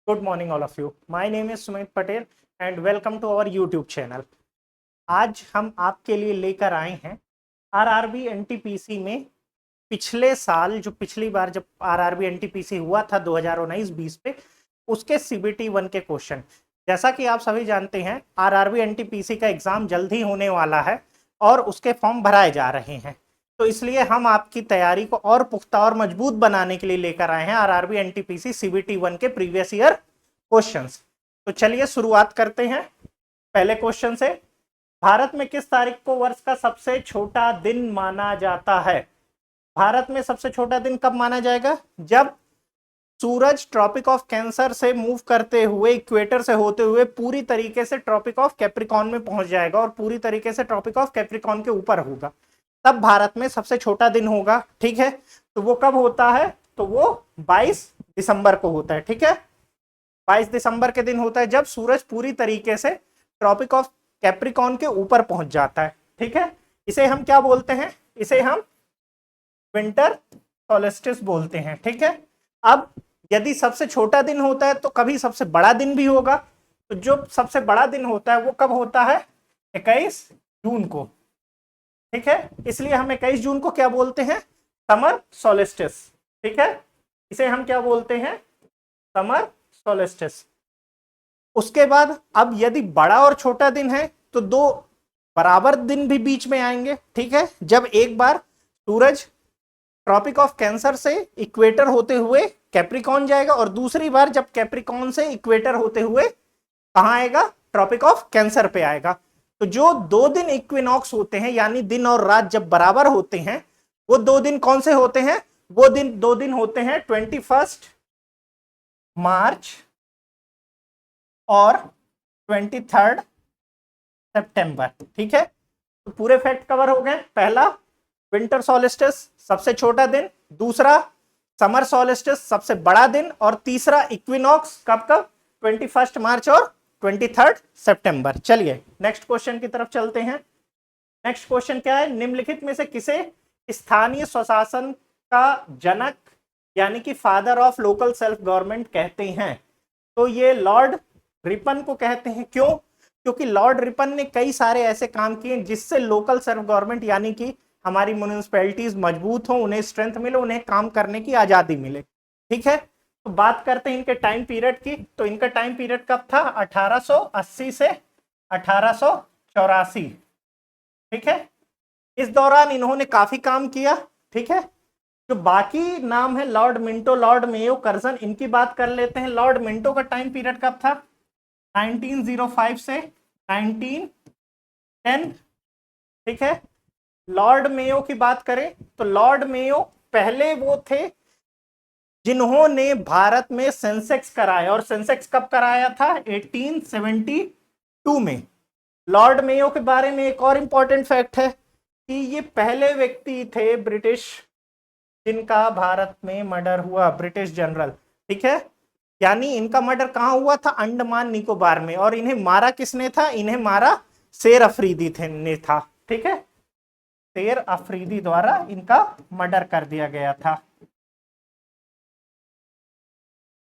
Good morning, all of you. My name is Sumit Patel and welcome to our YouTube channel. आज हम आपके लिए लेकर आए हैं आरआरबी एनटीपीसी में पिछले साल जो पिछली बार जब आरआरबी एनटीपीसी हुआ था 2019-20 पे उसके सीबीटी 1 के क्वेश्चन। जैसा कि आप सभी जानते हैं आरआरबी एनटीपीसी का एग्जाम जल्द ही होने वाला है और उसके फॉर्म भराए जा रहे हैं, तो इसलिए हम आपकी तैयारी को और पुख्ता और मजबूत बनाने के लिए लेकर आए हैं आरआरबी एनटीपीसी सीबीटी 1 के प्रीवियस ईयर क्वेश्चंस। तो चलिए शुरुआत करते हैं पहले क्वेश्चन से। भारत में किस तारीख को वर्ष का सबसे छोटा दिन माना जाता है? भारत में सबसे छोटा दिन कब माना जाएगा? जब सूरज ट्रॉपिक ऑफ कैंसर से मूव करते हुए इक्वेटर से होते हुए पूरी तरीके से ट्रॉपिक ऑफ कैप्रिकॉन में पहुंच जाएगा और पूरी तरीके से ट्रॉपिक ऑफ कैप्रिकॉन के ऊपर होगा, तब भारत में सबसे छोटा दिन होगा। ठीक है, तो वो कब होता है? तो वो 22 दिसंबर को होता है। ठीक है, 22 दिसंबर के दिन होता है जब सूरज पूरी तरीके से ट्रॉपिक ऑफ कैप्रिकॉन के ऊपर पहुंच जाता है। ठीक है, इसे हम क्या बोलते हैं? इसे हम विंटर सॉल्स्टिस बोलते हैं। ठीक है, अब यदि सबसे छोटा दिन होता है तो कभी सबसे बड़ा दिन भी होगा, तो जो सबसे बड़ा दिन होता है वो कब होता है? 21 जून को। ठीक है, इसलिए हम 21 जून को क्या बोलते हैं? Summer solstice. ठीक है, इसे हम क्या बोलते हैं? Summer solstice. उसके बाद अब यदि बड़ा और छोटा दिन है तो दो बराबर दिन भी बीच में आएंगे। ठीक है, जब एक बार सूरज ट्रॉपिक ऑफ कैंसर से इक्वेटर होते हुए कैप्रिकॉन जाएगा और दूसरी बार जब कैप्रिकॉन से इक्वेटर होते हुए कहां आएगा? ट्रॉपिक ऑफ कैंसर पे आएगा। तो जो 2 दिन इक्विनॉक्स होते हैं यानी दिन और रात जब बराबर होते हैं, वो 2 दिन कौन से होते हैं? वो 2 दिन होते हैं 21 मार्च और 23 सितंबर। ठीक है, तो पूरे फैक्ट कवर हो गए। पहला विंटर सॉल्स्टिस सबसे छोटा दिन, दूसरा समर सॉल्स्टिस सबसे बड़ा दिन, और तीसरा इक्विनॉक्स कब कब? 21 मार्च और 23 सितंबर। चलिए नेक्स्ट क्वेश्चन की तरफ चलते हैं। नेक्स्ट क्वेश्चन क्या है? निम्नलिखित में से किसे स्थानीय स्वशासन का जनक यानी कि father of local self government कहते हैं? तो ये लॉर्ड रिपन को कहते हैं। क्यों? क्योंकि लॉर्ड रिपन ने कई सारे ऐसे काम किए जिससे लोकल सेल्फ गवर्नमेंट यानी कि हमारी म्यूनिसिपैलिटीज मजबूत हो, उन्हें स्ट्रेंथ मिले, उन्हें काम करने की आजादी मिले। ठीक है, तो बात करते हैं इनके टाइम पीरियड की। तो इनका टाइम पीरियड कब था? 1880 से 1884। ठीक है, इस दौरान इन्होंने काफी काम किया। ठीक है, जो बाकी नाम है Lord Minto, Lord Mayo, Curzon, इनकी बात कर लेते हैं। लॉर्ड मिंटो का टाइम पीरियड कब था? 1905 से 1910। ठीक है, लॉर्ड मेयो की बात करें तो लॉर्ड मेयो पहले वो थे जिन्होंने भारत में सेंसेक्स कराया, और सेंसेक्स कब कराया था? 1872 में। लॉर्ड मेयो के बारे में एक और इंपॉर्टेंट फैक्ट है कि ये पहले व्यक्ति थे ब्रिटिश जिनका भारत में मर्डर हुआ, ब्रिटिश जनरल। ठीक है, यानी इनका मर्डर कहां हुआ था? अंडमान निकोबार में। और इन्हें मारा किसने था? इन्हें मारा शेर अफरीदी ने था। ठीक है, शेर अफरीदी द्वारा इनका मर्डर कर दिया गया था।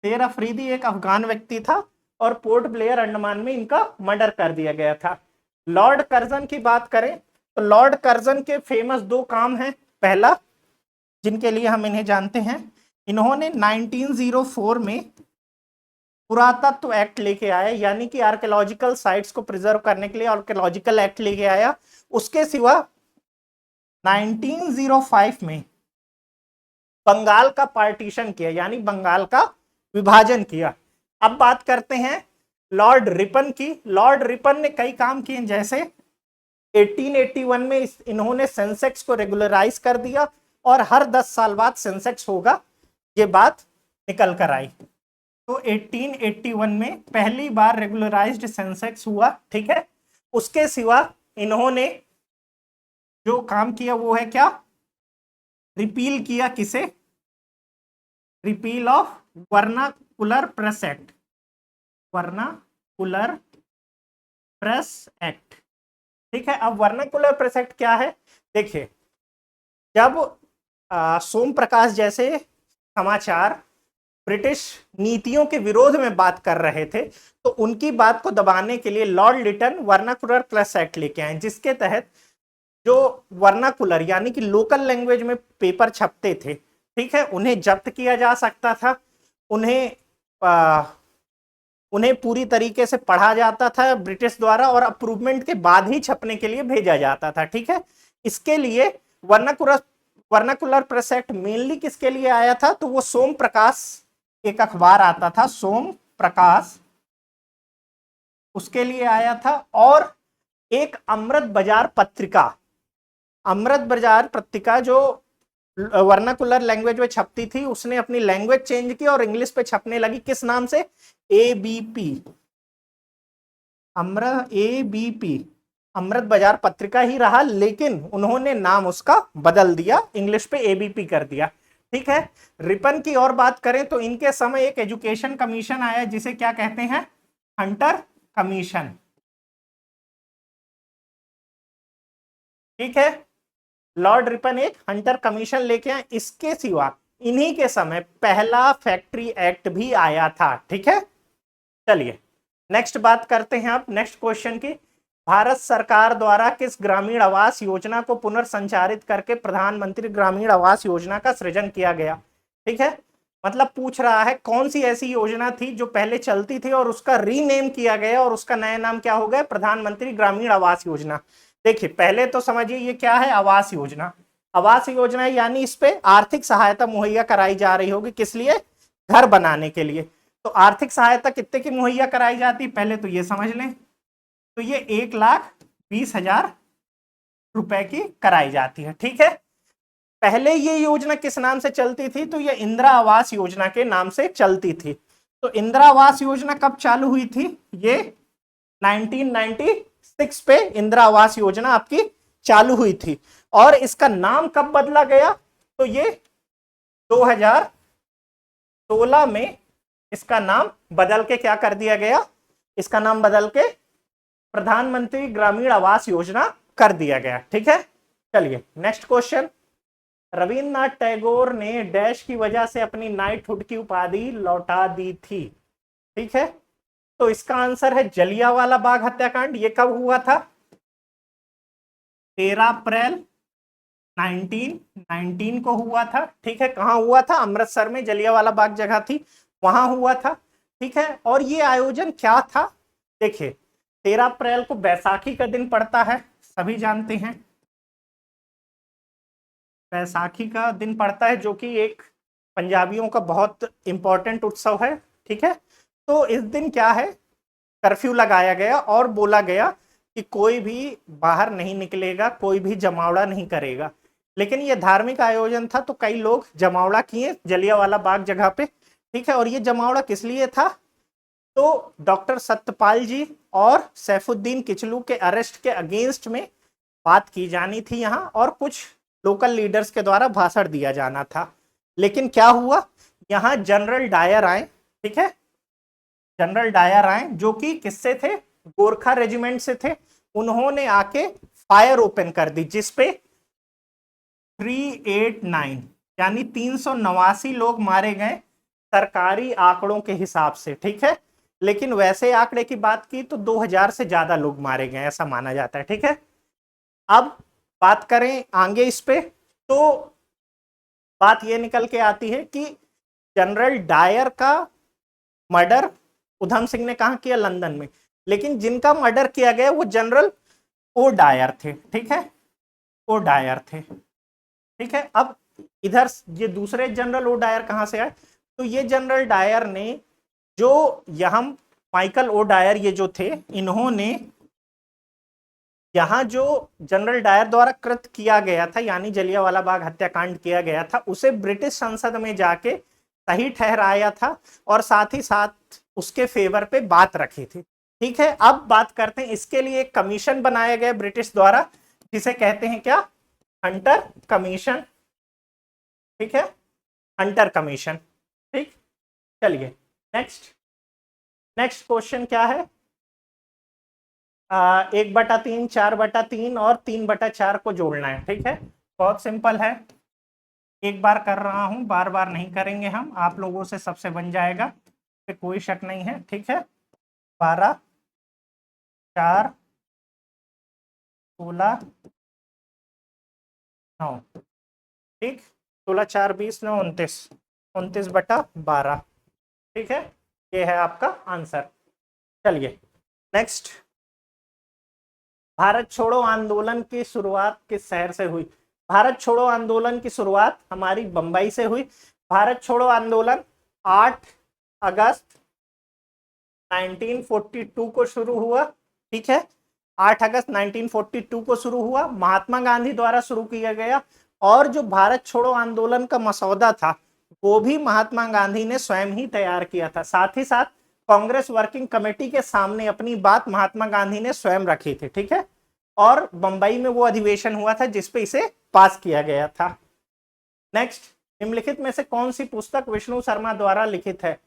शेर अफरीदी एक अफगान व्यक्ति था और पोर्ट ब्लेयर अंडमान में इनका मर्डर कर दिया गया था। लॉर्ड कर्जन की बात करें तो लॉर्ड कर्जन के फेमस 2 काम हैं। पहला, जिनके लिए हम इन्हें जानते हैं, इन्होंने 1904 में पुरातत्व एक्ट लेके आया, यानी कि आर्कियोलॉजिकल साइट्स को प्रिजर्व करने के लिए आर्कियोलॉजिकल एक्ट लेके आया। उसके सिवा 1905 में बंगाल का पार्टीशन किया, यानी बंगाल का विभाजन किया। अब बात करते हैं लॉर्ड रिपन की। लॉर्ड रिपन ने कई काम किए, जैसे 1881 में इन्होंने सेंसेक्स को रेगुलराइज कर दिया और हर 10 साल बाद सेंसेक्स होगा, ये बात निकल कर आई। तो 1881 में पहली बार रेगुलराइज्ड सेंसेक्स हुआ। ठीक है, उसके सिवा इन्होंने जो काम किया वो है क्या? रिपील किया। किसे? Repeal of vernacular press act. Vernacular press act. ठीक है, अब वर्नाकुलर प्रेस एक्ट क्या है? देखिए, जब सोम प्रकाश जैसे समाचार ब्रिटिश नीतियों के विरोध में बात कर रहे थे, तो उनकी बात को दबाने के लिए Lord Lytton vernacular press act लेके आए, जिसके तहत जो वर्नाकुलर यानी कि लोकल लैंग्वेज में पेपर छपते थे, ठीक है, उन्हें जब्त किया जा सकता था, उन्हें उन्हें पूरी तरीके से पढ़ा जाता था ब्रिटिश द्वारा और अप्रूवमेंट के बाद ही छपने के लिए भेजा जाता था, ठीक है। इसके लिए वर्नाकुलर प्रेस एक्ट मेनली किसके लिए आया था, तो वो सोम प्रकाश एक अखबार आता था, सोम प्रकाश, उसके लिए आया था। और एक अमृत बाजार पत्रिका, अमृत बाजार पत्रिका जो वर्नाकुलर लैंग्वेज में छपती थी, उसने अपनी लैंग्वेज चेंज की और इंग्लिश पे छपने लगी, किस नाम से, एबीपी, एबीपी, अमृत बाजार पत्रिका ही रहा, लेकिन उन्होंने नाम उसका बदल दिया, इंग्लिश पे एबीपी कर दिया, ठीक है। रिपन की और बात करें तो इनके समय एक एजुकेशन कमीशन आया जिसे क्या कहते हैं, हंटर कमीशन, ठीक है। लॉर्ड रिपन एक हंटर कमीशन लेके आए। इसके सिवा इन्हीं के समय पहला फैक्ट्री एक्ट भी आया था, ठीक है। चलिए नेक्स्ट बात करते हैं, आप नेक्स्ट क्वेश्चन की। भारत सरकार द्वारा किस ग्रामीण आवास योजना को पुनर्संचारित करके प्रधानमंत्री ग्रामीण आवास योजना का सृजन किया गया, ठीक है। मतलब पूछ रहा है कौन सी ऐसी योजना थी जो पहले चलती थी और उसका रीनेम किया गया और उसका नया नाम क्या हो गया, प्रधानमंत्री ग्रामीण आवास योजना। देखिए पहले तो समझिए ये क्या है, आवास योजना। आवास योजना यानी इस पे आर्थिक सहायता मुहैया कराई जा रही होगी, किस लिए, घर बनाने के लिए। तो आर्थिक सहायता कितने की मुहैया कराई जाती है, पहले तो ये समझ लें, तो ये 1,20,000 रुपए की कराई जाती है, ठीक है। पहले ये योजना किस नाम से चलती थी, तो ये इंदिरा आवास योजना के नाम से चलती थी। तो इंदिरा आवास योजना कब चालू हुई थी, ये 1996 पे इंदिरा आवास योजना आपकी चालू हुई थी। और इसका नाम कब बदला गया, तो ये 2016 में इसका नाम बदल के क्या कर दिया गया, इसका नाम बदल के प्रधानमंत्री ग्रामीण आवास योजना कर दिया गया, ठीक है। चलिए नेक्स्ट क्वेश्चन। रविन्द्रनाथ टैगोर ने डैश की वजह से अपनी नाइटहुड की उपाधि लौटा दी थी, ठीक है। तो इसका आंसर है जलियांवाला बाग हत्याकांड। ये कब हुआ था, 13 अप्रैल 1919 को हुआ था, ठीक है। कहां हुआ था, अमृतसर में जलियांवाला बाग जगह थी, वहां हुआ था, ठीक है। और ये आयोजन क्या था, देखिए 13 अप्रैल को बैसाखी का दिन पड़ता है, सभी जानते हैं बैसाखी का दिन पड़ता है, जो कि एक पंजाबियों का बहुत इंपॉर्टेंट उत्सव है, ठीक है। तो इस दिन क्या है, कर्फ्यू लगाया गया और बोला गया कि कोई भी बाहर नहीं निकलेगा, कोई भी जमावड़ा नहीं करेगा। लेकिन ये धार्मिक आयोजन था, तो कई लोग जमावड़ा किए जलियांवाला बाग जगह पे, ठीक है। और ये जमावड़ा किस लिए था, तो डॉक्टर सत्यपाल जी और सैफुद्दीन किचलू के अरेस्ट के अगेंस्ट में बात की जानी थी यहाँ, और कुछ लोकल लीडर्स के द्वारा भाषण दिया जाना था। लेकिन क्या हुआ, यहाँ जनरल डायर आए, ठीक है, जनरल डायर आए जो कि किससे थे, गोरखा रेजिमेंट से थे। उन्होंने आके फायर ओपन कर दी, जिसपे 389 यानी 389 लोग मारे गए सरकारी आंकड़ों के हिसाब से, ठीक है। लेकिन वैसे आंकड़े की बात की तो 2000 से ज्यादा लोग मारे गए ऐसा माना जाता है, ठीक है। अब बात करें आगे इस पे, तो बात ये निकल के आती है कि जनरल डायर का मर्डर उधम सिंह ने कहा किया, लंदन में। लेकिन जिनका मर्डर किया गया वो जनरल ओ डायर थे, ठीक है, ओ डायर थे, ठीक है। अब इधर ये दूसरे जनरल ओ डायर कहां से आए, तो ये जनरल डायर ने जो यहाँ माइकल ओ डायर ये जो थे, इन्होंने यहाँ जो जनरल डायर द्वारा कृत किया गया था यानी जलियांवाला बाग हत्याकांड किया गया था, उसे ब्रिटिश संसद में जाके सही ठहराया था और साथ ही साथ उसके फेवर पे बात रखी थी, ठीक है। अब बात करते हैं, इसके लिए एक कमीशन बनाया गया ब्रिटिश द्वारा, जिसे कहते हैं क्या, हंटर कमीशन, ठीक है, हंटर कमीशन, ठीक। चलिए नेक्स्ट क्वेश्चन क्या है, 1/3, 4/3 और 3/4 को जोड़ना है, ठीक है। बहुत सिंपल है, एक बार कर रहा हूं, बार बार नहीं करेंगे हम, आप लोगों से सबसे बन जाएगा, पे कोई शक नहीं है, ठीक है। 12, 4, 16, 9, ठीक। 16, 4, 20, 9, 29, 29/12, ठीक है। ये है आपका आंसर। चलिए नेक्स्ट। भारत छोड़ो आंदोलन की शुरुआत किस शहर से हुई? भारत छोड़ो आंदोलन की शुरुआत हमारी बंबई से हुई। भारत छोड़ो आंदोलन 8 अगस्त 1942 को शुरू हुआ, ठीक है। 8 अगस्त 1942 को शुरू हुआ, महात्मा गांधी द्वारा शुरू किया गया। और जो भारत छोड़ो आंदोलन का मसौदा था वो भी महात्मा गांधी ने स्वयं ही तैयार किया था। साथ ही साथ कांग्रेस वर्किंग कमेटी के सामने अपनी बात महात्मा गांधी ने स्वयं रखी थी, ठीक है। और बंबई में वो अधिवेशन हुआ था जिसपे इसे पास किया गया था। नेक्स्ट, निम्नलिखित में से कौन सी पुस्तक विष्णु शर्मा द्वारा लिखित है?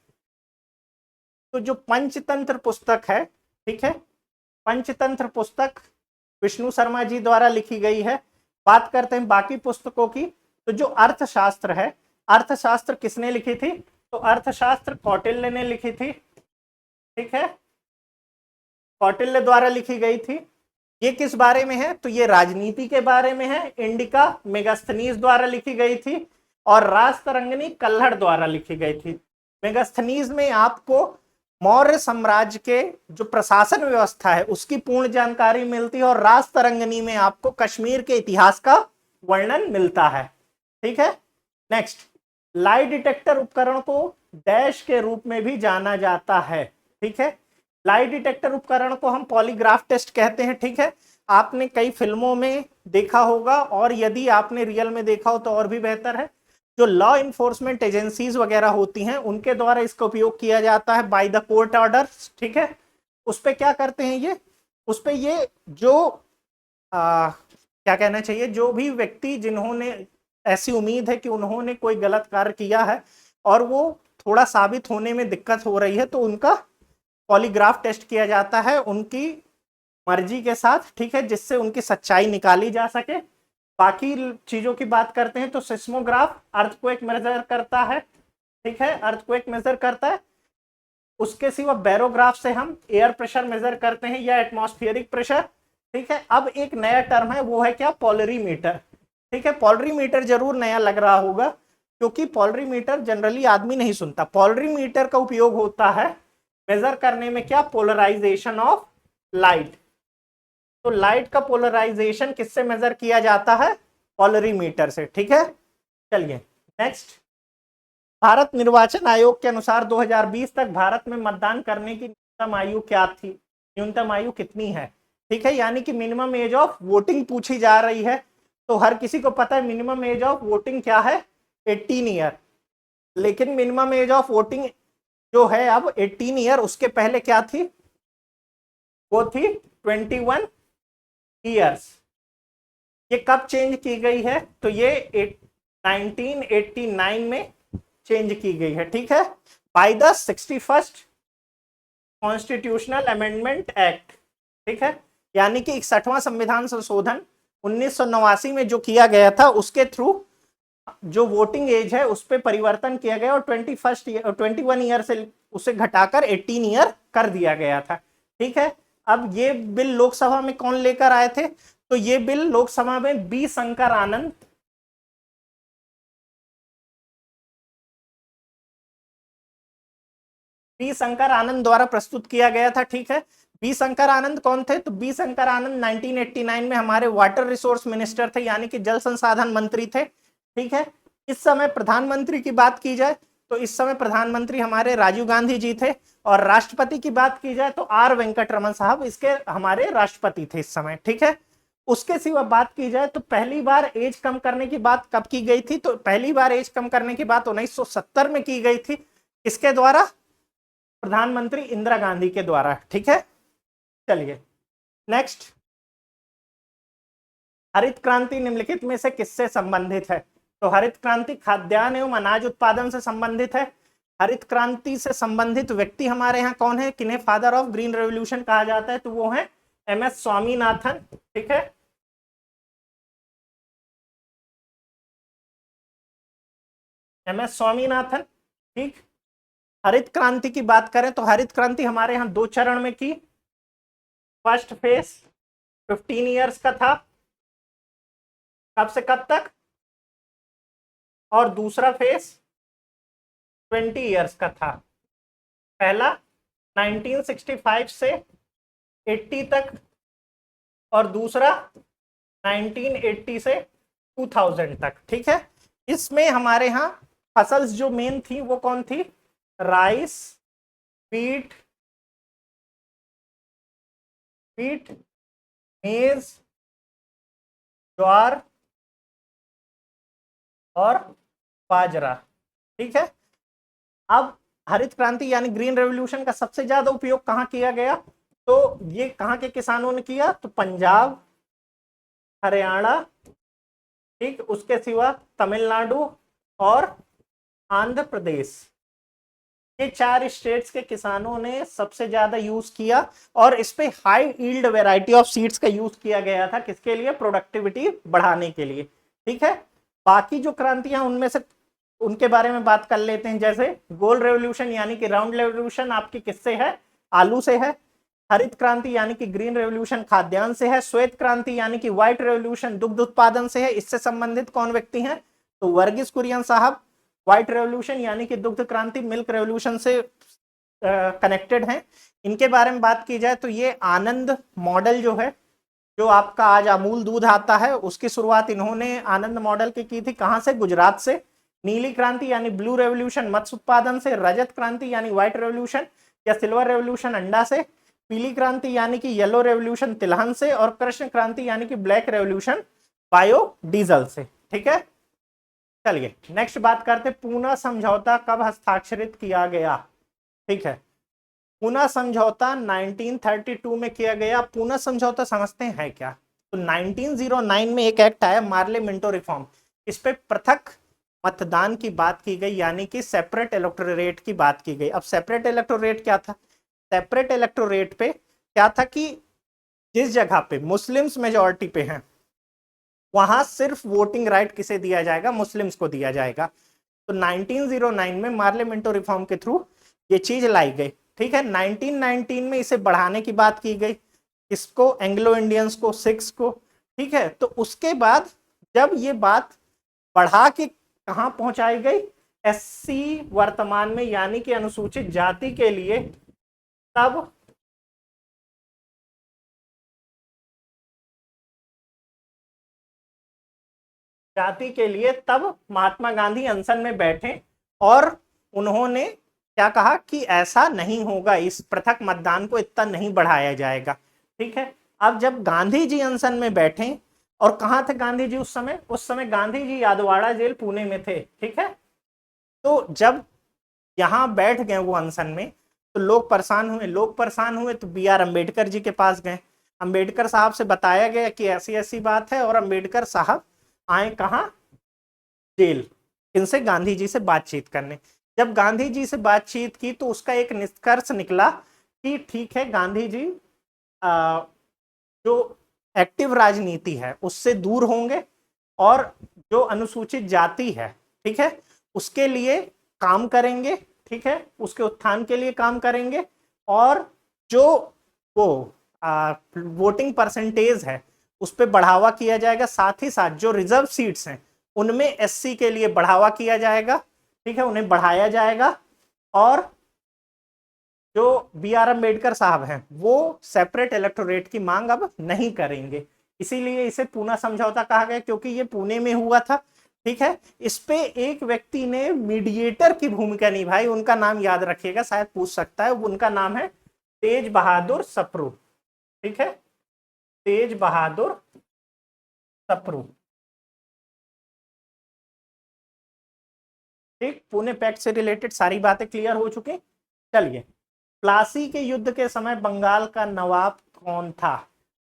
तो जो पंचतंत्र पुस्तक है, ठीक है, पंचतंत्र पुस्तक विष्णु शर्मा जी द्वारा लिखी गई है। बात करते हैं बाकी पुस्तकों की, तो जो अर्थशास्त्र है, अर्थशास्त्र किसने लिखी थी? तो अर्थशास्त्र कौटिल्य ने लिखी थी, ठीक है, कौटिल्य द्वारा लिखी गई थी। ये किस बारे में है? तो ये राजनीति के बारे में है। इंडिका मेगास्थनीज द्वारा लिखी गई थी और राजतरंगिणी कल्हड़ द्वारा लिखी गई थी। मेगास्थनीज में आपको मौर्य साम्राज्य के जो प्रशासन व्यवस्था है उसकी पूर्ण जानकारी मिलती है और राजतरंगिणी में आपको कश्मीर के इतिहास का वर्णन मिलता है, ठीक है। नेक्स्ट, लाई डिटेक्टर उपकरण को डैश के रूप में भी जाना जाता है, ठीक है। लाई डिटेक्टर उपकरण को हम पॉलीग्राफ टेस्ट कहते हैं, ठीक है। आपने कई फिल्मों में देखा होगा और यदि आपने रियल में देखा हो तो और भी बेहतर है। जो लॉ इन्फोर्समेंट एजेंसीज वगैरह होती हैं उनके द्वारा इसका उपयोग किया जाता है बाय द कोर्ट ऑर्डर, ठीक है। उस पर क्या करते हैं ये, उस पर ये जो क्या कहना चाहिए, जो भी व्यक्ति जिन्होंने ऐसी उम्मीद है कि उन्होंने कोई गलत कार्य किया है और वो थोड़ा साबित होने में दिक्कत हो रही है तो उनका पॉलीग्राफ टेस्ट किया जाता है उनकी मर्जी के साथ, ठीक है, जिससे उनकी सच्चाई निकाली जा सके। बाकी चीजों की बात करते हैं तो सिस्मोग्राफ अर्थक्वेक मेजर करता है, ठीक है, अर्थक्वेक मेजर करता है। उसके सिवा बैरोग्राफ से हम एयर प्रेशर मेजर करते हैं या एटमॉस्फेरिक प्रेशर, ठीक है। अब एक नया टर्म है वो है क्या? पोलरीमीटर, ठीक है। पोलरीमीटर जरूर नया लग रहा होगा क्योंकि पोलरीमीटर जनरली आदमी नहीं सुनता। पोलरीमीटर का उपयोग होता है मेजर करने में क्या? Polarisation of light. तो लाइट का पोलराइजेशन किससे मेजर किया जाता है? पोलरीमीटर से, ठीक है। चलिए नेक्स्ट, भारत निर्वाचन आयोग के अनुसार 2020 तक भारत में मतदान करने की न्यूनतम आयु क्या थी? न्यूनतम आयु कितनी है, ठीक है, यानी कि मिनिमम एज ऑफ वोटिंग पूछी जा रही है। तो हर किसी को पता है मिनिमम एज ऑफ वोटिंग क्या है? 18 ईयर। लेकिन मिनिमम एज ऑफ वोटिंग जो है अब 18 ईयर, उसके पहले क्या थी? वो थी 21 ईयर्स। ये कब चेंज की गई है? तो ये 1989 में चेंज की गई है, ठीक है, by the 61st constitutional amendment act, ठीक है। यानी कि 61वां संविधान संशोधन 1989 में जो किया गया था उसके थ्रू जो वोटिंग एज है उस पर परिवर्तन किया गया और 21 ईयर से उसे घटाकर 18 ईयर कर दिया गया था, ठीक है। अब ये बिल लोकसभा में कौन लेकर आए थे? तो ये बिल लोकसभा में बी शंकर आनंद द्वारा प्रस्तुत किया गया था, ठीक है। बी शंकर आनंद कौन थे? तो बी शंकर आनंद 1989 में हमारे वाटर रिसोर्स मिनिस्टर थे, यानी कि जल संसाधन मंत्री थे, ठीक है। इस समय प्रधानमंत्री की बात की जाए तो इस समय प्रधानमंत्री हमारे राजीव गांधी जी थे और राष्ट्रपति की बात की जाए तो आर वेंकटरमन साहब इसके हमारे राष्ट्रपति थे इस समय, ठीक है। उसके सिवा बात की जाए तो पहली बार एज कम करने की बात कब की गई थी? तो पहली बार एज कम करने की बात 1970 में की गई थी। किसके द्वारा? प्रधानमंत्री इंदिरा गांधी के द्वारा, ठीक है। चलिए नेक्स्ट, हरित क्रांति निम्नलिखित में से किससे संबंधित है? तो हरित क्रांति खाद्यान्न एवं अनाज उत्पादन से संबंधित है। हरित क्रांति से संबंधित व्यक्ति हमारे यहाँ कौन है, किन्हें फादर ऑफ ग्रीन रेवोल्यूशन कहा जाता है? तो वो है MS स्वामीनाथन, ठीक है। MS स्वामीनाथन। ठीक, हरित क्रांति की बात करें तो हरित क्रांति हमारे यहाँ 2 चरण में की। फर्स्ट फेज 15 ईयर्स का था, कब से कब तक, और दूसरा फेज 20 ईयर्स का था। पहला 1965 से 80 तक और दूसरा 1980 से 2000 तक। ठीक है, इसमें हमारे यहाँ फसल जो मेन थी वो कौन थी, राइस, व्हीट, मेज, ज्वार और बाजरा। ठीक है, अब हरित क्रांति यानी ग्रीन रेवोल्यूशन का सबसे ज्यादा उपयोग कहाँ किया गया, तो ये कहाँ के किसानों ने किया, तो पंजाब, हरियाणा, ठीक, उसके सिवा तमिलनाडु और आंध्र प्रदेश, ये 4 स्टेट्स के किसानों ने सबसे ज्यादा यूज किया। और इस पे high yield variety of seeds का यूज किया गया था, किसके लिए, प्रोडक्टिविटी बढ़ाने के लिए। ठीक है, बाकी जो क्रांतियां उनमें से उनके बारे में बात कर लेते हैं। जैसे गोल्ड रेवोल्यूशन यानी कि राउंड रेवोल्यूशन आपकी किससे है, आलू से है। हरित क्रांति यानी कि ग्रीन रेवोल्यूशन खाद्यान्न से है। श्वेत क्रांति यानी कि व्हाइट रेवोल्यूशन दुग्ध उत्पादन से है। इससे संबंधित कौन व्यक्ति हैं, तो वर्गीस कुरियन साहब। व्हाइट रेवोल्यूशन यानी कि दुग्ध क्रांति मिल्क रेवोल्यूशन से कनेक्टेड हैं। इनके बारे में बात की जाए तो ये आनंद मॉडल जो है, जो आपका आज अमूल दूध आता है, उसकी शुरुआत इन्होंने आनंद मॉडल की थी। कहां से, गुजरात से। नीली क्रांति यानी ब्लू रेवोल्यूशन मत्स्य उत्पादन से। रजत क्रांति यानी व्हाइट रेवोल्यूशन या सिल्वर रेवोल्यूशन अंडा से। पीली क्रांति यानी कि येलो रेवोल्यूशन तिलहन से। और कृष्ण क्रांति यानी कि ब्लैक रेवोल्यूशन बायोडीजल से। ठीक है, चलिए नेक्स्ट बात करते, पूना समझौता कब हस्ताक्षरित किया गया। ठीक है, पूना समझौता 1932 में किया गया। पूना समझौता समझते हैं क्या, तो 1909 में एक एक्ट आया, मार्ले मिंटो रिफॉर्म। इस पे पृथक मतदान की बात की गई, यानी कि सेपरेट इलेक्टोरेट की बात की गई। अब सेपरेट इलेक्टोरेट क्या था, सेपरेट इलेक्टोरेट पे क्या था कि जिस जगह पे मुस्लिम्स मेजॉरिटी पे हैं वहां सिर्फ वोटिंग राइट किसे दिया जाएगा, मुस्लिम्स को दिया जाएगा। तो 1909 में मार्ले मिंटो रिफॉर्म के थ्रू ये चीज लाई गई। ठीक है, 1919 में इसे बढ़ाने की बात की गई, इसको एंग्लो इंडियंस को, सिख्स को। ठीक है, तो उसके बाद जब ये बात बढ़ा के कहां पहुंचाई गई, एससी वर्तमान में यानी कि अनुसूचित जाति के लिए, तब जाति के लिए तब महात्मा गांधी अनशन में बैठे और उन्होंने क्या कहा कि ऐसा नहीं होगा, इस पृथक मतदान को इतना नहीं बढ़ाया जाएगा। ठीक है, अब जब गांधी जी अनशन में बैठे, और कहां थे गांधी जी उस समय, गांधी जी यादवाड़ा जेल पुणे में थे। ठीक है, तो जब यहां बैठ गए वो अनशन में, तो लोग परेशान हुए तो BR अम्बेडकर जी के पास गए। अम्बेडकर साहब से बताया गया कि ऐसी ऐसी बात है, और अम्बेडकर साहब आए कहा, जेल, इनसे गांधी जी से बातचीत करने। जब गांधी जी से बातचीत की तो उसका एक निष्कर्ष निकला कि ठीक है, गांधी जी जो एक्टिव राजनीति है उससे दूर होंगे, और जो अनुसूचित जाति है, ठीक है, उसके लिए काम करेंगे। ठीक है, उसके उत्थान के लिए काम करेंगे। और जो वो वोटिंग परसेंटेज है उस पर बढ़ावा किया जाएगा। साथ ही साथ जो रिजर्व सीट्स हैं उनमें SC के लिए बढ़ावा किया जाएगा। ठीक है, उन्हें बढ़ाया जाएगा। और जो BR अम्बेडकर साहब हैं वो सेपरेट इलेक्टोरेट की मांग अब नहीं करेंगे। इसीलिए इसे पूना समझौता कहा गया, क्योंकि ये पुणे में हुआ था। ठीक है, इस पे एक व्यक्ति ने मीडिएटर की भूमिका निभाई, उनका नाम याद रखिएगा, शायद पूछ सकता है। उनका नाम है तेज बहादुर सप्रू। ठीक है, तेज बहादुर सप्रू। ठीक, पुणे पैक्ट से रिलेटेड सारी बातें क्लियर हो चुकी। चलिए, प्लासी के युद्ध के समय बंगाल का नवाब कौन था।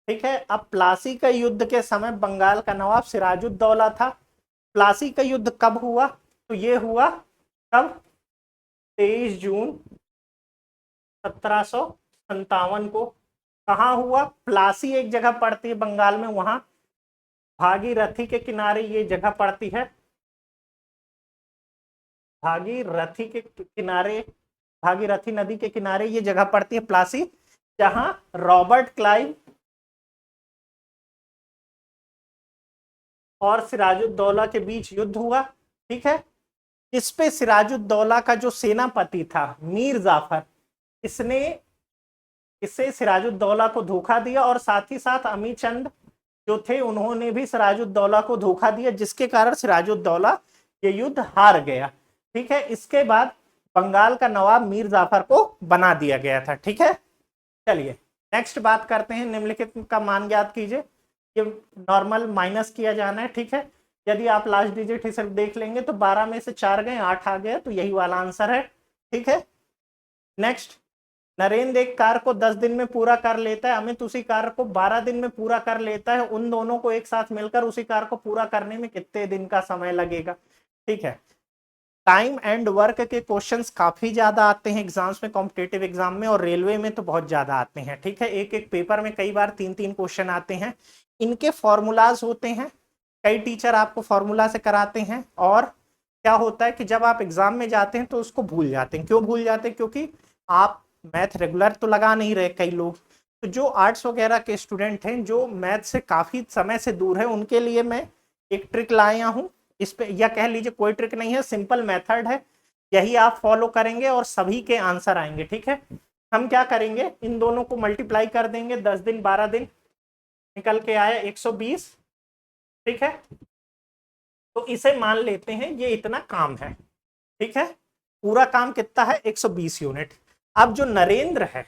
ठीक है, अब प्लासी का युद्ध के समय बंगाल का नवाब सिराजुद्दौला था। प्लासी का युद्ध कब हुआ, तो ये हुआ कब, 23 जून 1757 को। कहाँ हुआ, प्लासी एक जगह पड़ती है बंगाल में, वहां भागीरथी के किनारे ये जगह पड़ती है। भागीरथी के किनारे, भागीरथी नदी के किनारे ये जगह पड़ती है प्लासी, जहां रॉबर्ट क्लाइव और सिराजुद्दौला के बीच युद्ध हुआ। ठीक है, इस पे सिराजुद्दौला का जो सेनापति था मीर जाफर, इसने इससे सिराजुद्दौला को धोखा दिया और साथ ही साथ अमी चंद जो थे उन्होंने भी सिराजुद्दौला को धोखा दिया, जिसके कारण सिराजुद्दौला ये युद्ध हार गया। ठीक है, इसके बाद बंगाल का नवाब मीर जाफर को बना दिया गया था। ठीक है, चलिए नेक्स्ट बात करते हैं। निम्नलिखित का मान ज्ञात कीजिए। ये नॉर्मल माइनस किया जाना है। ठीक है, यदि आप लास्ट डिजिट ही सिर्फ देख लेंगे तो 12 में से 4 गए, 8 आ गया, तो यही वाला आंसर है। ठीक है, नेक्स्ट, नरेंद्र एक कार्य को 10 दिन में पूरा कर लेता है, अमित उसी कार्य को 12 दिन में पूरा कर लेता है, उन दोनों को एक साथ मिलकर उसी कार्य को पूरा करने में कितने दिन का समय लगेगा। ठीक है, टाइम एंड वर्क के क्वेश्चंस काफी ज्यादा आते हैं एग्जाम्स में, कॉम्पिटेटिव एग्जाम में, और रेलवे में तो बहुत ज्यादा आते हैं। ठीक है, एक एक पेपर में कई बार 3-3 क्वेश्चन आते हैं। इनके फॉर्मूलाज होते हैं, कई टीचर आपको फॉर्मूला से कराते हैं, और क्या होता है कि जब आप एग्जाम में जाते हैं तो उसको भूल जाते हैं। क्यों भूल जाते हैं? क्योंकि आप मैथ रेगुलर तो लगा नहीं रहे कई लोग। तो जो आर्ट्स वगैरह के स्टूडेंट हैं जो मैथ से काफी समय से दूर है, उनके लिए मैं एक ट्रिक लाया हूं इस पे, या कह लीजिए कोई ट्रिक नहीं है, सिंपल मेथड है, यही आप फॉलो करेंगे और सभी के आंसर आएंगे। ठीक है, हम क्या करेंगे, इन दोनों को मल्टीप्लाई कर देंगे, 10 दिन 12 दिन निकल के आया 120। ठीक है, तो इसे मान लेते हैं ये इतना काम है। ठीक है, पूरा काम कितना है? 120 यूनिट। अब जो नरेंद्र है,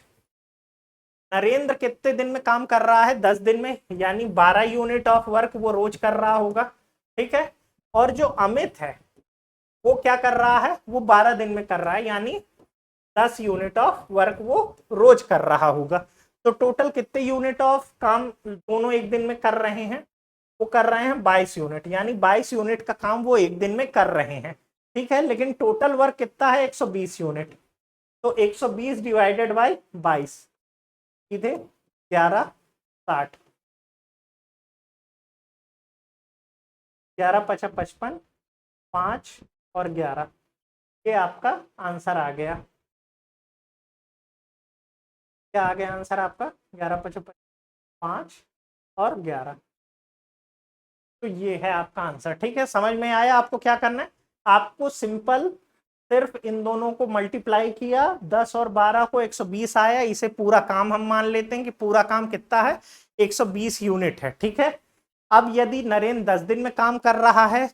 नरेंद्र कितने दिन में काम कर रहा है? 10 दिन में, यानी 12 यूनिट ऑफ वर्क वो रोज कर रहा होगा। ठीक है, और जो अमित है वो क्या कर रहा है? वो 12 दिन में कर रहा है, यानी 10 यूनिट ऑफ वर्क वो रोज कर रहा होगा। तो टोटल कितने यूनिट ऑफ काम दोनों एक दिन में कर रहे हैं? वो कर रहे हैं 22 यूनिट, यानी 22 यूनिट का काम वो एक दिन में कर रहे हैं। ठीक है, लेकिन टोटल वर्क कितना है? 120 यूनिट। तो 120 डिवाइडेड बाई 22 सीधे 1160, 11 55 55, 5 और 11, ये आपका आंसर आ गया। क्या आ गया आंसर आपका? 11 55 5 और 11, तो ये है आपका आंसर। ठीक है, समझ में आया आपको क्या करना है? आपको सिंपल सिर्फ इन दोनों को मल्टीप्लाई किया, 10 और 12 को 120 आया, इसे पूरा काम हम मान लेते हैं कि पूरा काम कितना है? 120 यूनिट है। ठीक है, अब यदि नरेंद्र 10 दिन में काम कर रहा है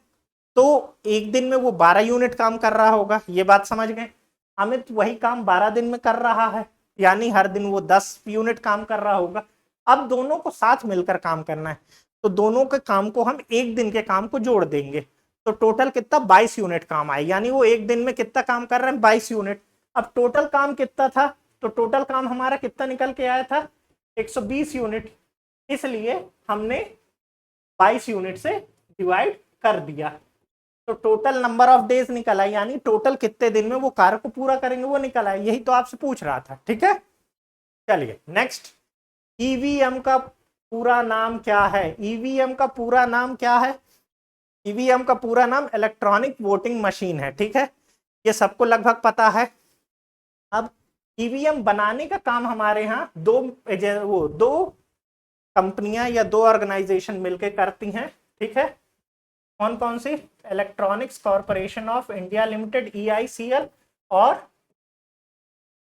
तो एक दिन में वो 12 यूनिट काम कर रहा होगा, ये बात समझ गए। अमित वही काम 12 दिन में कर रहा है, यानी हर दिन वो 10 यूनिट काम कर रहा होगा। अब दोनों को साथ मिलकर काम करना है, तो दोनों के काम को हम एक दिन के काम को जोड़ देंगे, तो टोटल कितना? 22 यूनिट काम आए, यानी वो एक दिन में कितना काम कर रहे हैं? 22 यूनिट। अब टोटल काम कितना था? तो टोटल काम हमारा कितना निकल के आया था? 120 यूनिट, इसलिए हमने 22 यूनिट से डिवाइड कर दिया, तो टोटल नंबर ऑफ डेज निकल आया, यानी टोटल कितने दिन में वो कार्य को पूरा करेंगे वो निकल आया। यही तो आपसे पूछ रहा था। ठीक है, चलिए नेक्स्ट, ईवीएम का पूरा नाम क्या है? ईवीएम का पूरा नाम क्या है? ईवीएम का पूरा नाम इलेक्ट्रॉनिक वोटिंग मशीन है। ठीक है, ये सबको लगभग पता है। अब ईवीएम बनाने का काम हमारे यहाँ दो कंपनियां या दो ऑर्गेनाइजेशन मिलकर करती हैं। ठीक है, कौन कौन सी? Electronics corporation of India limited EICL, और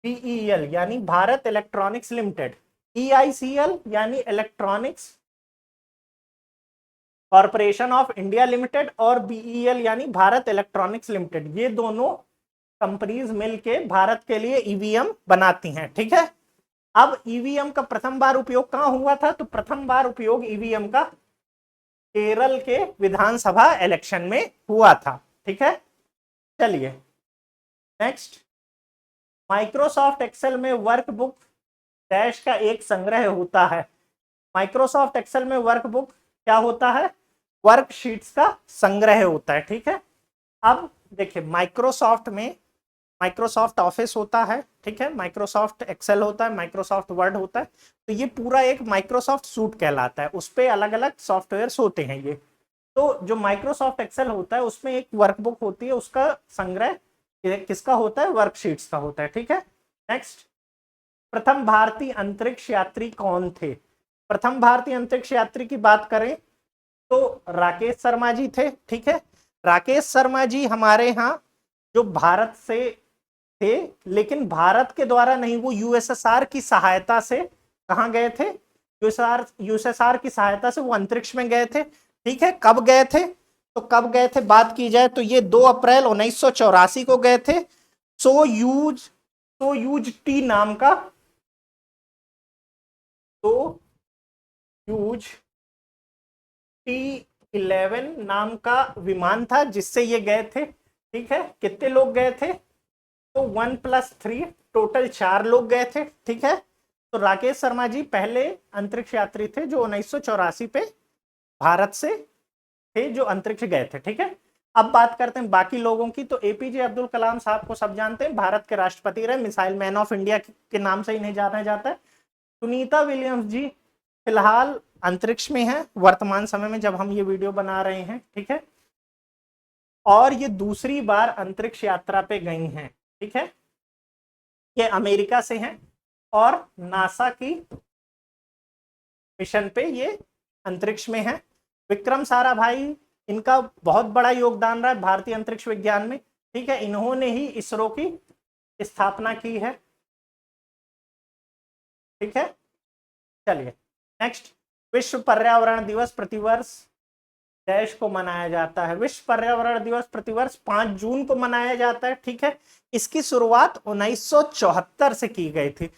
BEL यानी भारत इलेक्ट्रॉनिक्स लिमिटेड। EICL यानी electronics corporation of India limited, और BEL यानी भारत इलेक्ट्रॉनिक्स लिमिटेड, ये दोनों कंपनीज मिलके भारत के लिए ईवीएम बनाती हैं। ठीक है, अब ईवीएम का प्रथम बार उपयोग कहाँ हुआ था? तो प्रथम बार उपयोग ईवीएम का केरल के विधानसभा इलेक्शन में हुआ था। ठीक है, चलिए नेक्स्ट, माइक्रोसॉफ्ट एक्सेल में वर्कबुक डैश का एक संग्रह होता है। माइक्रोसॉफ्ट एक्सेल में वर्कबुक क्या होता है? वर्कशीट्स का संग्रह होता है। ठीक है, अब देखिए माइक्रोसॉफ्ट में माइक्रोसॉफ्ट ऑफिस होता है, ठीक है, माइक्रोसॉफ्ट एक्सेल होता है, माइक्रोसॉफ्ट वर्ड होता है, तो ये पूरा एक माइक्रोसॉफ्ट सूट कहलाता है, उस पर अलग अलग सॉफ्टवेयर होते हैं ये। तो जो माइक्रोसॉफ्ट एक्सेल होता है उसमें एक वर्कबुक होती है, उसका संग्रह किसका होता है, वर्कशीट्स का होता है, ठीक है। नेक्स्ट, प्रथम भारतीय अंतरिक्ष यात्री कौन थे? प्रथम भारतीय अंतरिक्ष यात्री की बात करें तो राकेश शर्मा जी थे, ठीक है। राकेश शर्मा जी हमारे यहाँ जो भारत से थे, लेकिन भारत के द्वारा नहीं, वो यूएसएसआर की सहायता से कहाँ गए थे, यूएसएसआर की सहायता से वो अंतरिक्ष में गए थे, ठीक है। कब गए थे, तो कब गए थे बात की जाए तो ये 2 अप्रैल 1984 को गए थे। सोयूज टी नाम का, सोयूज T11 नाम का विमान था जिससे ये गए थे, ठीक है। कितने लोग गए थे, तो 1+3 टोटल 4 लोग गए थे, ठीक है। तो राकेश शर्मा जी पहले अंतरिक्ष यात्री थे जो 1984 पे भारत से थे जो अंतरिक्ष गए थे, ठीक है। अब बात करते हैं बाकी लोगों की। तो एपीजे अब्दुल कलाम साहब को सब जानते हैं, भारत के राष्ट्रपति रहे, मिसाइल मैन ऑफ इंडिया के नाम से ही नहीं जाना जाता है। सुनीता विलियम्स जी फिलहाल अंतरिक्ष में है वर्तमान समय में जब हम ये वीडियो बना रहे हैं, ठीक है। और ये दूसरी बार अंतरिक्ष यात्रा पे गई हैं, ठीक है। ये अमेरिका से हैं और नासा की मिशन पे ये अंतरिक्ष में है। विक्रम साराभाई, इनका बहुत बड़ा योगदान रहा है भारतीय अंतरिक्ष विज्ञान में, ठीक है। इन्होंने ही इसरो की स्थापना की है, ठीक है। चलिए नेक्स्ट, विश्व पर्यावरण दिवस प्रतिवर्ष देश को मनाया जाता है। विश्व पर्यावरण दिवस प्रतिवर्ष 5 जून को मनाया जाता है, ठीक है। इसकी शुरुआत 1974 से की गई थी।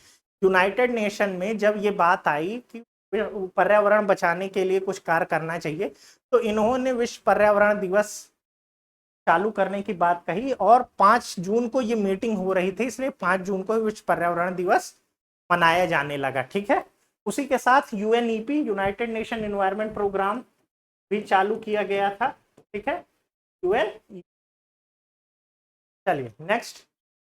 यूनाइटेड नेशन में जब ये बात आई कि पर्यावरण बचाने के लिए कुछ कार्य करना चाहिए, तो इन्होंने विश्व पर्यावरण दिवस चालू करने की बात कही और 5 जून को ये मीटिंग हो रही थी, इसलिए 5 जून को विश्व पर्यावरण दिवस मनाया जाने लगा, ठीक है। उसी के साथ UNEP, United Nation environment programme भी चालू किया गया था, ठीक है, यूएन। चलिए नेक्स्ट,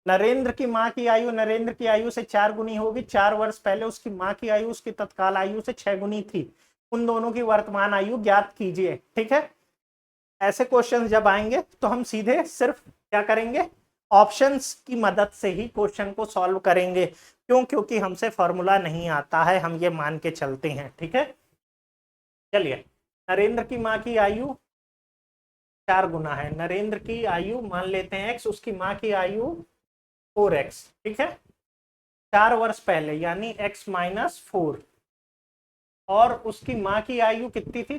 नरेंद्र की मां की आयु नरेंद्र की आयु से 4 गुनी होगी। 4 वर्ष पहले उसकी मां की आयु उसकी तत्काल आयु से 6 गुनी थी। उन दोनों की वर्तमान आयु ज्ञात कीजिए, ठीक है। ऐसे क्वेश्चन जब आएंगे तो हम सीधे सिर्फ क्या करेंगे, ऑप्शंस की मदद से ही क्वेश्चन को सॉल्व करेंगे। क्यों, क्योंकि हमसे फॉर्मूला नहीं आता है, हम ये मान के चलते हैं, ठीक है। चलिए, नरेंद्र की मां की आयु 4 गुना है। नरेंद्र की आयु मान लेते हैं x, उसकी मां की आयु 4x, ठीक है। 4 वर्ष पहले यानी x-4, और उसकी मां की आयु कितनी थी,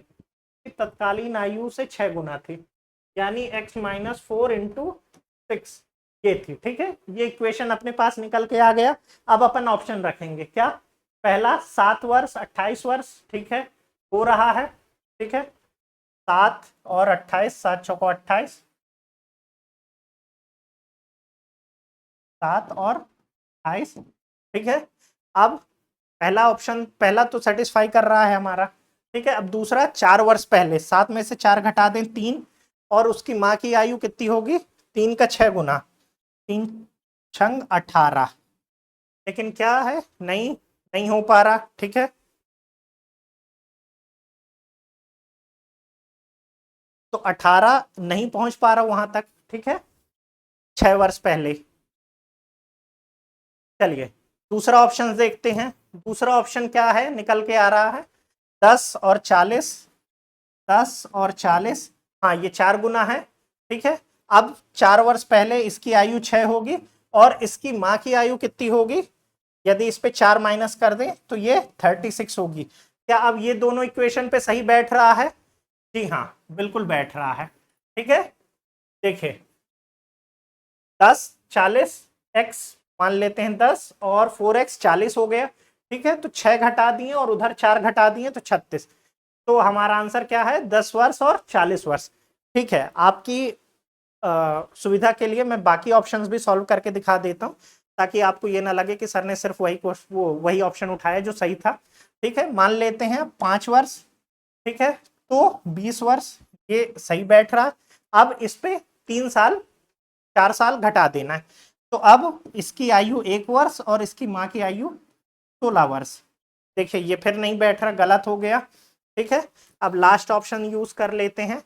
तत्कालीन आयु से 6 गुना थी, यानी x-4 × 6 ये थी, ठीक है। ये इक्वेशन अपने पास निकल के आ गया। अब अपन ऑप्शन रखेंगे, क्या, पहला 7 वर्ष 28 वर्ष, ठीक है, हो रहा है, ठीक है। 7 और 28, 7 चौको 28, 7 और 28, ठीक है। अब पहला ऑप्शन, पहला तो सेटिस्फाई कर रहा है हमारा, ठीक है। अब दूसरा 4 वर्ष पहले, 7 में से 4 घटा दें 3, और उसकी मां की आयु कितनी होगी, 3 का 6 गुना, 3 छंग 18, लेकिन क्या है, नहीं हो पा रहा, ठीक है। तो 18 नहीं पहुंच पा रहा वहां तक, ठीक है, 6 वर्ष पहले। चलिए दूसरा ऑप्शन देखते हैं। दूसरा ऑप्शन क्या है, निकल के आ रहा है 10 और 40, 10 और 40, हाँ ये 4 गुना है, ठीक है। अब 4 वर्ष पहले इसकी आयु 6 होगी और इसकी मां की आयु कितनी होगी, यदि इस पे 4 माइनस कर दें तो ये 36 होगी। क्या अब ये दोनों इक्वेशन पे सही बैठ रहा है, जी हाँ बिल्कुल बैठ रहा है, ठीक है। देखिए 10 40 x मान लेते हैं 10 और 4x 40 हो गया, ठीक है। तो 6 घटा दिए और उधर 4 घटा दिए तो 36, तो हमारा आंसर क्या है, 10 वर्ष और 40 वर्ष, ठीक है। आपकी सुविधा के लिए मैं बाकी ऑप्शंस भी सॉल्व करके दिखा देता हूँ, ताकि आपको ये ना लगे कि सर ने सिर्फ वही ऑप्शन उठाया जो सही था, ठीक है। मान लेते हैं 5 वर्ष, ठीक है, तो 20 वर्ष ये सही बैठ रहा। अब इस पे 3 साल 4 साल घटा देना है, तो अब इसकी आयु 1 वर्ष और इसकी मां की आयु 16 वर्ष। देखिए ये फिर नहीं बैठ रहा, गलत हो गया, ठीक है। अब लास्ट ऑप्शन यूज कर लेते हैं,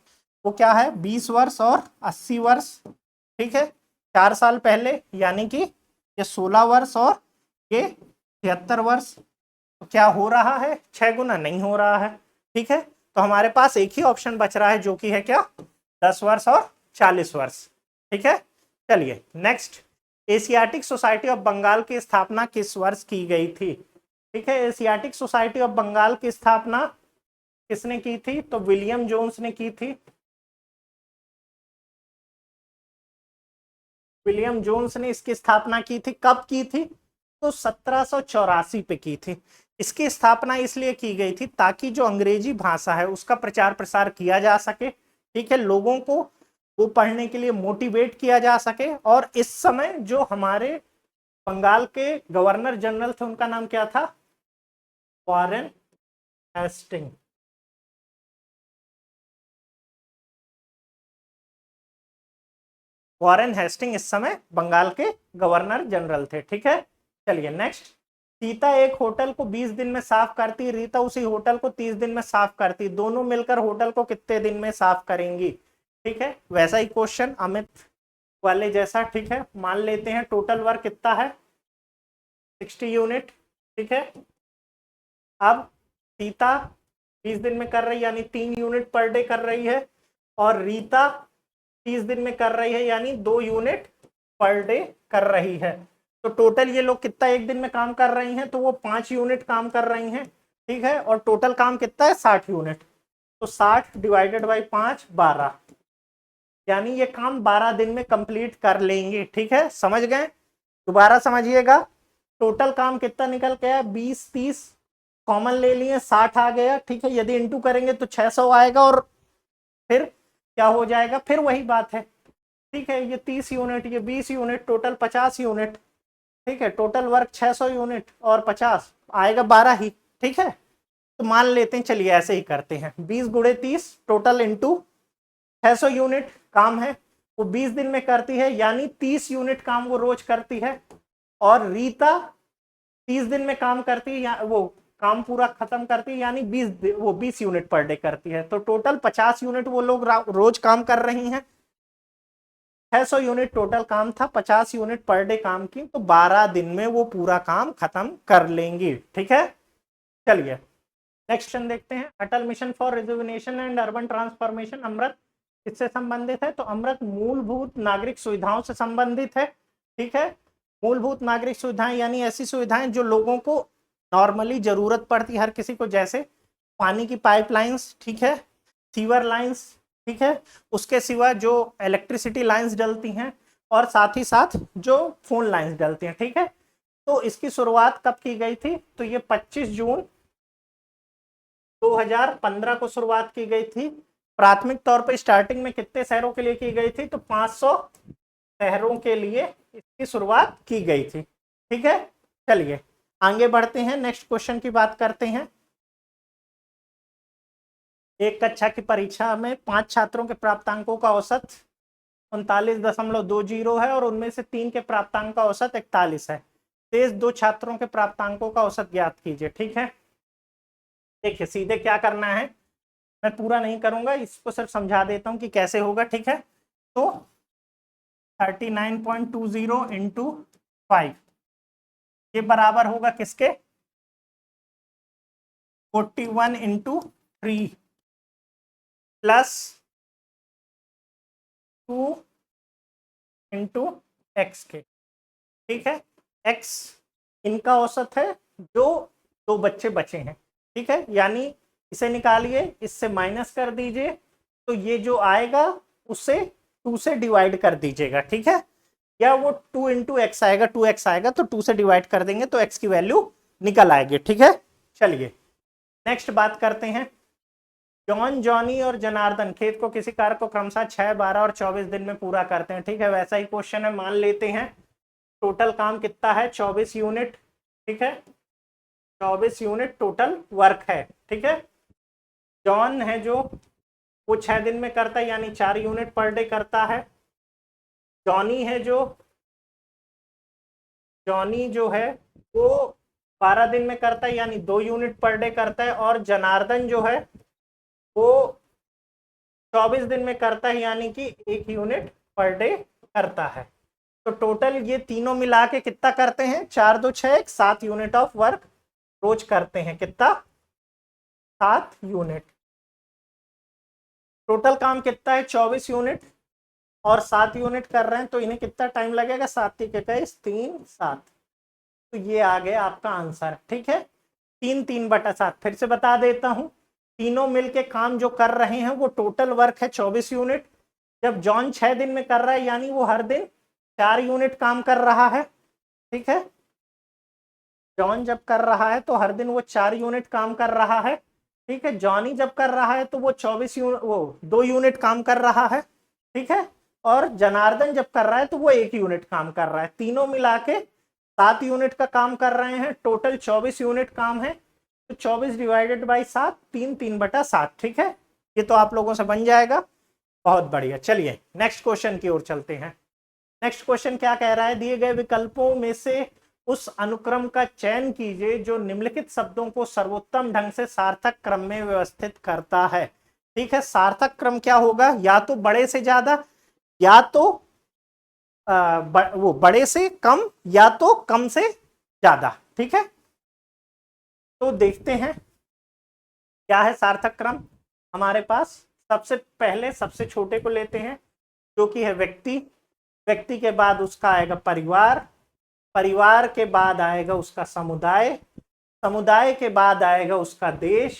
वो क्या है, 20 वर्ष और 80 वर्ष, ठीक है। 4 साल पहले यानी कि ये 16 वर्ष और ये 76 वर्ष। तो क्या हो रहा है, 6 गुना नहीं हो रहा है, ठीक है। तो हमारे पास एक ही ऑप्शन बच रहा है जो कि है क्या, 10 वर्ष और 40 वर्ष, ठीक है। चलिए next, Asiatic Society of Bengal की स्थापना किस वर्ष की गई थी, ठीक है। एशियाटिक सोसाइटी ऑफ बंगाल की स्थापना किसने की थी, तो विलियम जोन्स ने की थी। विलियम जोन्स ने इसकी स्थापना की थी। कब की थी, तो 1784 पे की थी। इसकी स्थापना इसलिए की गई थी ताकि जो अंग्रेजी भाषा है उसका प्रचार प्रसार किया जा सके, ठीक है, लोगों को वो पढ़ने के लिए मोटिवेट किया जा सके। और इस समय जो हमारे बंगाल के गवर्नर जनरल थे उनका नाम क्या था, वॉरेन हेस्टिंग। वॉरेन हेस्टिंग इस समय बंगाल के गवर्नर जनरल थे, ठीक है। चलिए नेक्स्ट, सीता एक होटल को 20 दिन में साफ करती, रीता उसी होटल को 30 दिन में साफ करती, दोनों मिलकर होटल को कितने दिन में साफ करेंगी, ठीक है। वैसा ही क्वेश्चन अमित वाले जैसा, ठीक है। मान लेते हैं टोटल वर्क कितना है, 60 यूनिट, ठीक है। अब सीता 20 दिन में कर रही यानी 3 यूनिट पर डे कर रही है, और रीता 30 दिन में कर रही है यानी 2 यूनिट पर डे कर रही है। तो टोटल ये लोग कितना एक दिन में काम कर रही हैं, तो वो 5 यूनिट काम कर रही हैं, ठीक है। और टोटल काम कितना है, 60 यूनिट। तो 60 डिवाइडेड बाई 5, 12, यानी ये काम 12 दिन में कंप्लीट कर लेंगे, ठीक है। समझ गए, दोबारा समझिएगा। टोटल काम कितना निकल गया, 20 30 कॉमन ले लिए, 60 आ गया, ठीक है। यदि इंटू करेंगे तो 600 आएगा, और फिर क्या हो जाएगा, फिर वही बात है, ठीक है। ये 30 यूनिट, ये 20 यूनिट, टोटल 50 यूनिट, ठीक है। टोटल वर्क 600 यूनिट और 50 आएगा 12 ही, ठीक है। तो मान लेते हैं, चलिए ऐसे ही करते हैं, 20 गुणे 30 टोटल इंटू 600 यूनिट काम है, वो 20 दिन में करती है यानी 30 यूनिट काम वो रोज करती है। और रीता 30 दिन में काम करती है, या वो काम पूरा खत्म करती है यानी 20 यूनिट पर डे करती है। तो टोटल 50 यूनिट वो लोग रोज काम कर रही हैं। 600 यूनिट टोटल काम था, 50 यूनिट पर डे काम की, तो 12 दिन में वो पूरा काम खत्म कर लेंगी, ठीक है। चलिए नेक्स्ट क्वेश्चन देखते हैं, Atal mission for rejuvenation and urban transformation, Amrut किससे संबंधित है, तो अमृत मूलभूत नागरिक सुविधाओं से संबंधित है, ठीक है। मूलभूत नागरिक सुविधाएं यानी ऐसी सुविधाएं जो लोगों को नॉर्मली जरूरत पड़ती है हर किसी को, जैसे पानी की पाइपलाइंस, ठीक है, सीवर लाइंस, ठीक है। उसके सिवा जो इलेक्ट्रिसिटी लाइंस डलती हैं, और साथ ही साथ जो फोन लाइंस डलती हैं, ठीक है। तो इसकी शुरुआत कब की गई थी, तो ये 25 जून 2015 को शुरुआत की गई थी। प्राथमिक तौर पर स्टार्टिंग में कितने शहरों के लिए की गई थी, तो 500 शहरों के लिए इसकी शुरुआत की गई थी, ठीक है। चलिए आगे बढ़ते हैं, नेक्स्ट क्वेश्चन की बात करते हैं। एक कक्षा की परीक्षा में 5 छात्रों के प्राप्तांकों का औसत 39.20 है, और उनमें से 3 के प्राप्तांक का औसत 41 है। शेष 2 छात्रों के प्राप्तांकों का औसत ज्ञात कीजिए, ठीक है। देखिए सीधे क्या करना है, मैं पूरा नहीं करूंगा, इसको सिर्फ समझा देता हूं कि कैसे होगा, ठीक है। तो 39.20 इंटू 5, ये बराबर होगा किसके, 41 इंटू 3 प्लस 2 इंटू एक्स के, ठीक है। एक्स इनका औसत है, जो 2 बच्चे बचे हैं, ठीक है। यानी इसे निकालिए, इससे माइनस कर दीजिए, तो ये जो आएगा उससे 2 से डिवाइड कर दीजिएगा, ठीक है। या वो 2 इंटू एक्स आएगा, 2x आएगा, तो 2 से डिवाइड कर देंगे तो x की वैल्यू निकल आएगी, ठीक है। चलिए नेक्स्ट बात करते हैं, जॉन, जॉनी और जनार्दन खेत को किसी कार्य को क्रमशः 6, 12 और 24 दिन में पूरा करते हैं, ठीक है। वैसा ही क्वेश्चन है, मान लेते हैं टोटल काम कितना है, 24 यूनिट, ठीक है। 24 यूनिट टोटल वर्क है, ठीक है। जॉन है जो वो 6 दिन में करता है यानी 4 यूनिट पर डे करता है। जॉनी है जॉनी जो है वो 12 दिन में करता है यानी 2 यूनिट पर डे करता है। और जनार्दन जो है वो 24 दिन में करता है, यानी कि 1 यूनिट पर डे करता है। तो टोटल ये तीनों मिला के कितना करते हैं, 4 2 6 7 यूनिट ऑफ वर्क रोज करते हैं। कितना, 7 यूनिट। टोटल काम कितना है, 24 यूनिट, और 7 यूनिट कर रहे हैं, तो इन्हें कितना टाइम लगेगा, 7 3 3 7। तो ये आ गया आपका आंसर। ठीक है, 3 3/7। फिर से बता देता हूं, तीनों मिलके काम जो कर रहे हैं वो टोटल वर्क है 24 यूनिट। जब जॉन 6 दिन में कर रहा है, यानी वो हर दिन 4 यूनिट काम कर रहा है। ठीक है, जॉन जब कर रहा है तो हर दिन वो 4 यूनिट काम कर रहा है। ठीक है, जॉनी जब कर रहा है तो वो 24 यूनिट, वो 2 यूनिट काम कर रहा है। ठीक है, और जनार्दन जब कर रहा है तो वो 1 यूनिट काम कर रहा है। तीनों मिला के 7 यूनिट का काम कर रहे हैं। टोटल 24 यूनिट काम है। तो 24 डिवाइडेड बाई 7, 3 3/7। ठीक है, ये तो आप लोगों से बन जाएगा। बहुत बढ़िया। चलिए नेक्स्ट क्वेश्चन की ओर चलते हैं। नेक्स्ट क्वेश्चन क्या कह रहा है, दिए गए विकल्पों में से उस अनुक्रम का चयन कीजिए जो निम्नलिखित शब्दों को सर्वोत्तम ढंग से सार्थक क्रम में व्यवस्थित करता है। ठीक है, सार्थक क्रम क्या होगा, या तो बड़े से ज्यादा, या तो वो बड़े से कम, या तो कम से ज्यादा। ठीक है, तो देखते हैं क्या है सार्थक क्रम हमारे पास। सबसे पहले सबसे छोटे को लेते हैं, जो कि है व्यक्ति। व्यक्ति के बाद उसका आएगा परिवार, परिवार के बाद आएगा उसका समुदाय, समुदाय के बाद आएगा उसका देश,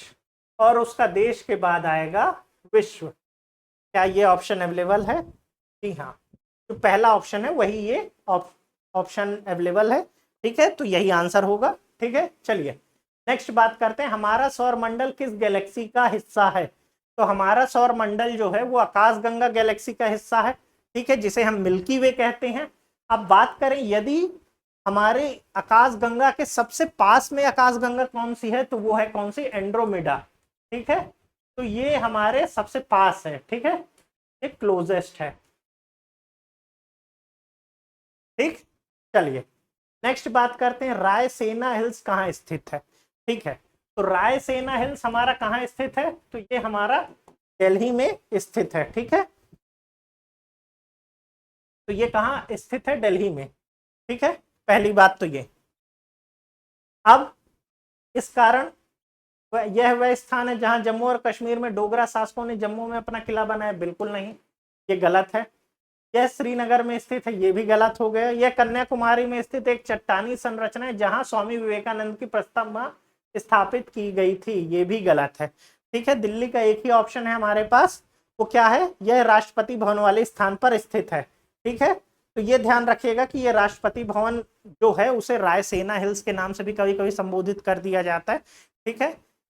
और उसका देश के बाद आएगा विश्व। क्या ये ऑप्शन अवेलेबल है? जी हाँ, जो पहला ऑप्शन है वही ये ऑप्शन अवेलेबल है। ठीक है, तो यही आंसर होगा। ठीक है, चलिए नेक्स्ट बात करते हैं, हमारा सौर मंडल किस गैलेक्सी का हिस्सा है। तो हमारा सौर मंडल जो है वो आकाशगंगा गैलेक्सी का हिस्सा है। ठीक है, जिसे हम मिल्की वे कहते हैं। अब बात करें, यदि हमारे आकाशगंगा के सबसे पास में आकाशगंगा कौन सी है, तो वो है कौन सी, एंड्रोमेडा। ठीक है, तो ये हमारे सबसे पास है। ठीक है, ये क्लोजेस्ट है। ठीक, चलिए नेक्स्ट बात करते हैं, रायसेना हिल्स कहाँ स्थित है। ठीक है, तो रायसेना हिल्स हमारा कहाँ स्थित है, तो ये हमारा दिल्ली में स्थित है। ठीक है, तो ये कहाँ स्थित है, दिल्ली में। ठीक है, पहली बात तो ये। अब इस कारण यह वह स्थान है जहां जम्मू और कश्मीर में डोगरा शासकों ने जम्मू में अपना किला बनाया, बिल्कुल नहीं, ये गलत है। यह श्रीनगर में स्थित है, ये भी गलत हो गया। यह कन्याकुमारी में स्थित एक चट्टानी संरचना है जहां स्वामी विवेकानंद की प्रतिमा स्थापित की गई थी, ये भी गलत है। ठीक है, दिल्ली का एक ही ऑप्शन है हमारे पास, वो क्या है, यह राष्ट्रपति भवन वाले स्थान पर स्थित है। ठीक है, तो ये ध्यान रखिएगा कि ये राष्ट्रपति भवन जो है उसे रायसेना हिल्स के नाम से भी कभी कभी संबोधित कर दिया जाता है। ठीक है,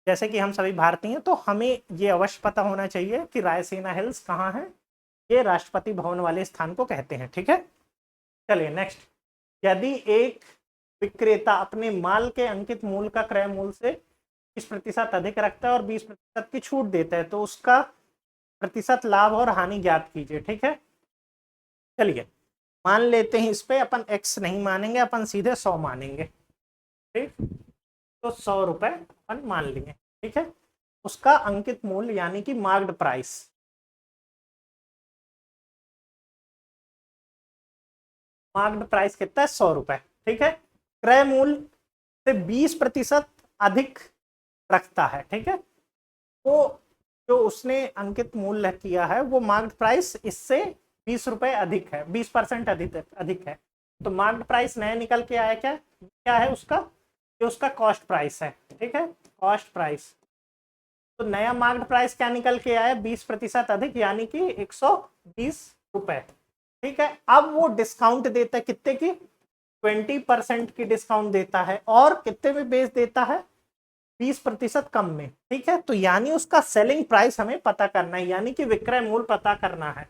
जैसे कि हम सभी भारतीय हैं तो हमें ये अवश्य पता होना चाहिए कि रायसेना हिल्स कहाँ है। ये राष्ट्रपति भवन वाले स्थान को कहते हैं। ठीक है, चलिए नेक्स्ट, यदि एक विक्रेता अपने माल के अंकित मूल्य का क्रय मूल्य से 20% अधिक रखता है और 20% की छूट देता है, तो उसका प्रतिशत लाभ और हानि ज्ञात कीजिए। ठीक है, चलिए मान लेते हैं, इस पे अपन x नहीं मानेंगे, अपन सीधे 100 मानेंगे। ठीक, तो 100 रुपए अपन मान लिए। ठीक है, उसका अंकित मूल्य यानी कि मार्क्ड प्राइस, मार्क्ड प्राइस कितना है, 100 रुपए। ठीक है, क्रय मूल्य से 20% अधिक रखता है। ठीक है, तो जो उसने अंकित मूल्य किया है वो मार्क्ड प्राइस इससे 20 रुपए अधिक है, 20% अधिक है। तो मार्क्ड प्राइस नया निकल के आया, क्या क्या है उसका, ये उसका कॉस्ट प्राइस है। ठीक है, कॉस्ट प्राइस, तो नया मार्क्ड प्राइस क्या निकल के आया, 20% अधिक, यानी कि 120 रुपए। ठीक है, अब वो डिस्काउंट देता है कितने की, 20% की डिस्काउंट देता है, और कितने में बेच देता है, 20% कम में। ठीक है, तो यानी उसका सेलिंग प्राइस हमें पता करना है, यानी कि विक्रय मूल्य पता करना है,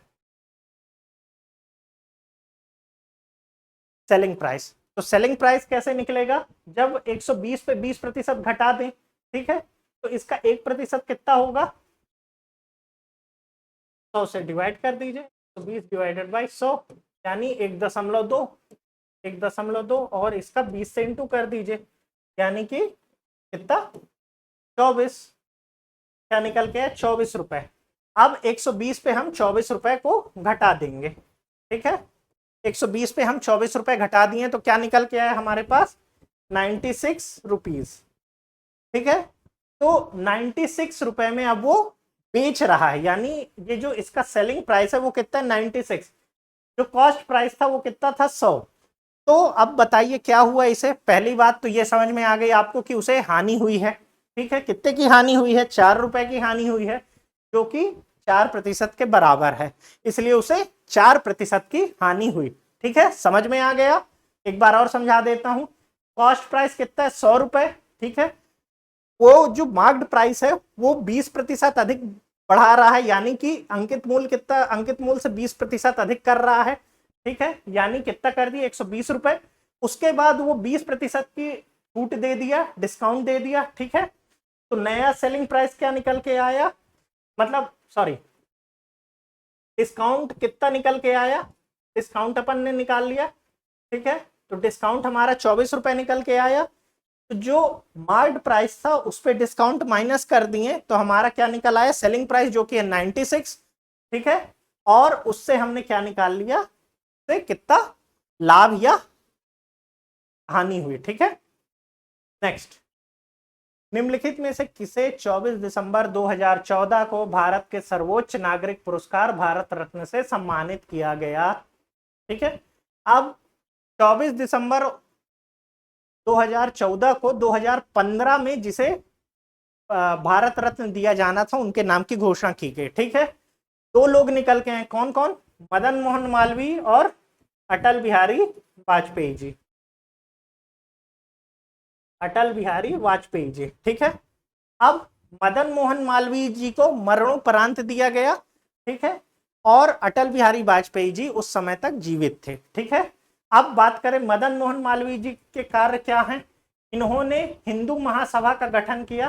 सेलिंग प्राइस। तो सेलिंग प्राइस कैसे निकलेगा, जब 120 पे 20% घटा दें। ठीक है, तो इसका 1% कितना होगा, 100 से डिवाइड कर दीजिए, तो 20 डिवाइडेड बाई 100, यानी 1.2, 1.2, और इसका 20 से इंटू कर दीजिए, यानी कि कितना, 24। क्या निकल के आया 24 रुपए। अब 120 पे हम 24 रुपए को घटा देंगे, ठीक है। 120 पे हम 24 रुपए घटा दिए तो क्या निकल के आया हमारे पास 96 रुपीज, ठीक है। तो 96 रुपए में अब वो बेच रहा है, यानी ये जो इसका सेलिंग प्राइस है वो कितना है 96, जो कॉस्ट प्राइस था वो कितना था 100। तो अब बताइए क्या हुआ इसे। पहली बात तो ये समझ में आ गई आपको कि उसे हानि हुई है, ठीक है। कितने की हानि हुई है 4 रुपए की हानि हुई है, जो कि 4% के बराबर है, इसलिए उसे 4% की हानि हुई, ठीक है। समझ में आ गया। एक बार और समझा देता हूं। कॉस्ट प्राइस कितना है 100 रुपए, ठीक है। वो जो मार्क्ड प्राइस है वो 20% अधिक बढ़ा रहा है, यानी कि अंकित मूल्य कितना, अंकित मूल्य से 20% अधिक कर रहा है, ठीक है। यानी कितना कर दिया 120 रुपए। उसके बाद वो 20% की छूट दे दिया, डिस्काउंट दे दिया, ठीक है। तो नया सेलिंग प्राइस क्या निकल के आया, मतलब सॉरी डिस्काउंट कितना निकल के आया, डिस्काउंट अपन ने निकाल लिया, ठीक है। तो डिस्काउंट हमारा 24 रुपए निकल के आया। तो जो मार्क्ड प्राइस था उस पर डिस्काउंट माइनस कर दिए तो हमारा क्या निकल आया सेलिंग प्राइस, जो कि है 96, ठीक है। और उससे हमने क्या निकाल लिया, से कितना लाभ या हानि हुई, ठीक है। नेक्स्ट, निम्नलिखित में से किसे 24 दिसंबर 2014 को भारत के सर्वोच्च नागरिक पुरस्कार भारत रत्न से सम्मानित किया गया, ठीक है। अब 24 दिसंबर 2014 को 2015 में जिसे भारत रत्न दिया जाना था उनके नाम की घोषणा की गई, ठीक है। दो लोग निकल के हैं, कौन कौन, मदन मोहन मालवीय और अटल बिहारी वाजपेयी जी, अटल बिहारी वाजपेयी जी, ठीक है। अब मदन मोहन मालवीय जी को मरणोपरांत दिया गया, ठीक है। और अटल बिहारी वाजपेयी जी उस समय तक जीवित थे, ठीक है। अब बात करें मदन मोहन मालवीय जी के कार्य क्या हैं। इन्होंने हिंदू महासभा का गठन किया,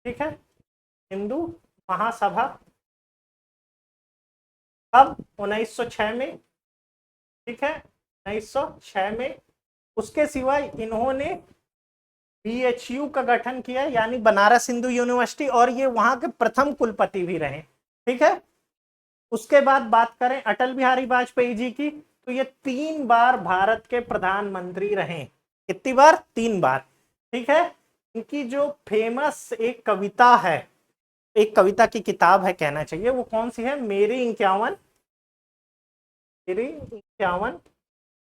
ठीक है। हिंदू महासभा कब 1906 में, ठीक है, 1906 में। उसके सिवाय इन्होंने BHU का गठन किया, यानी बनारस हिंदू यूनिवर्सिटी, और ये वहां के प्रथम कुलपति भी रहे, ठीक है। उसके बाद बात करें अटल बिहारी वाजपेयी जी की, तो ये 3 बार भारत के प्रधानमंत्री रहे। कितनी बार, 3 बार, ठीक है। इनकी जो फेमस एक कविता है, एक कविता की किताब है कहना चाहिए, वो कौन सी है, मेरी 51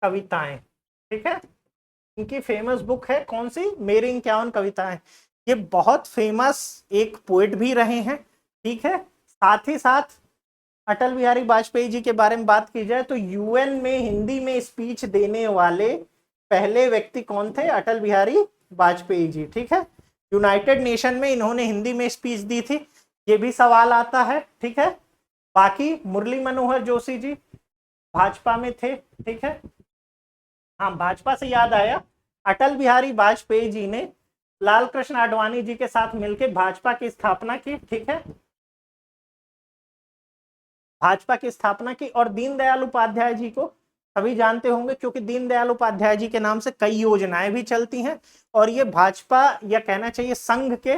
कविताएं, ठीक है। इनकी फेमस बुक है कौन सी, मेरी 51 कविताएं। ये बहुत फेमस एक पोएट भी रहे हैं, ठीक है। साथ ही साथ अटल बिहारी वाजपेयी जी के बारे में बात की जाए तो UN में हिंदी में स्पीच देने वाले पहले व्यक्ति कौन थे, अटल बिहारी वाजपेयी जी, ठीक है। यूनाइटेड नेशन में इन्होंने हिंदी में स्पीच दी थी, ये भी सवाल आता है, ठीक है। बाकी मुरली मनोहर जोशी जी भाजपा में थे, ठीक है। हाँ, भाजपा से याद आया, अटल बिहारी वाजपेयी जी ने लाल कृष्ण आडवाणी जी के साथ मिलकर भाजपा की स्थापना की, ठीक है, भाजपा की स्थापना की। और दीनदयाल उपाध्याय जी को सभी जानते होंगे, क्योंकि दीनदयाल उपाध्याय जी के नाम से कई योजनाएं भी चलती हैं, और ये भाजपा या कहना चाहिए संघ के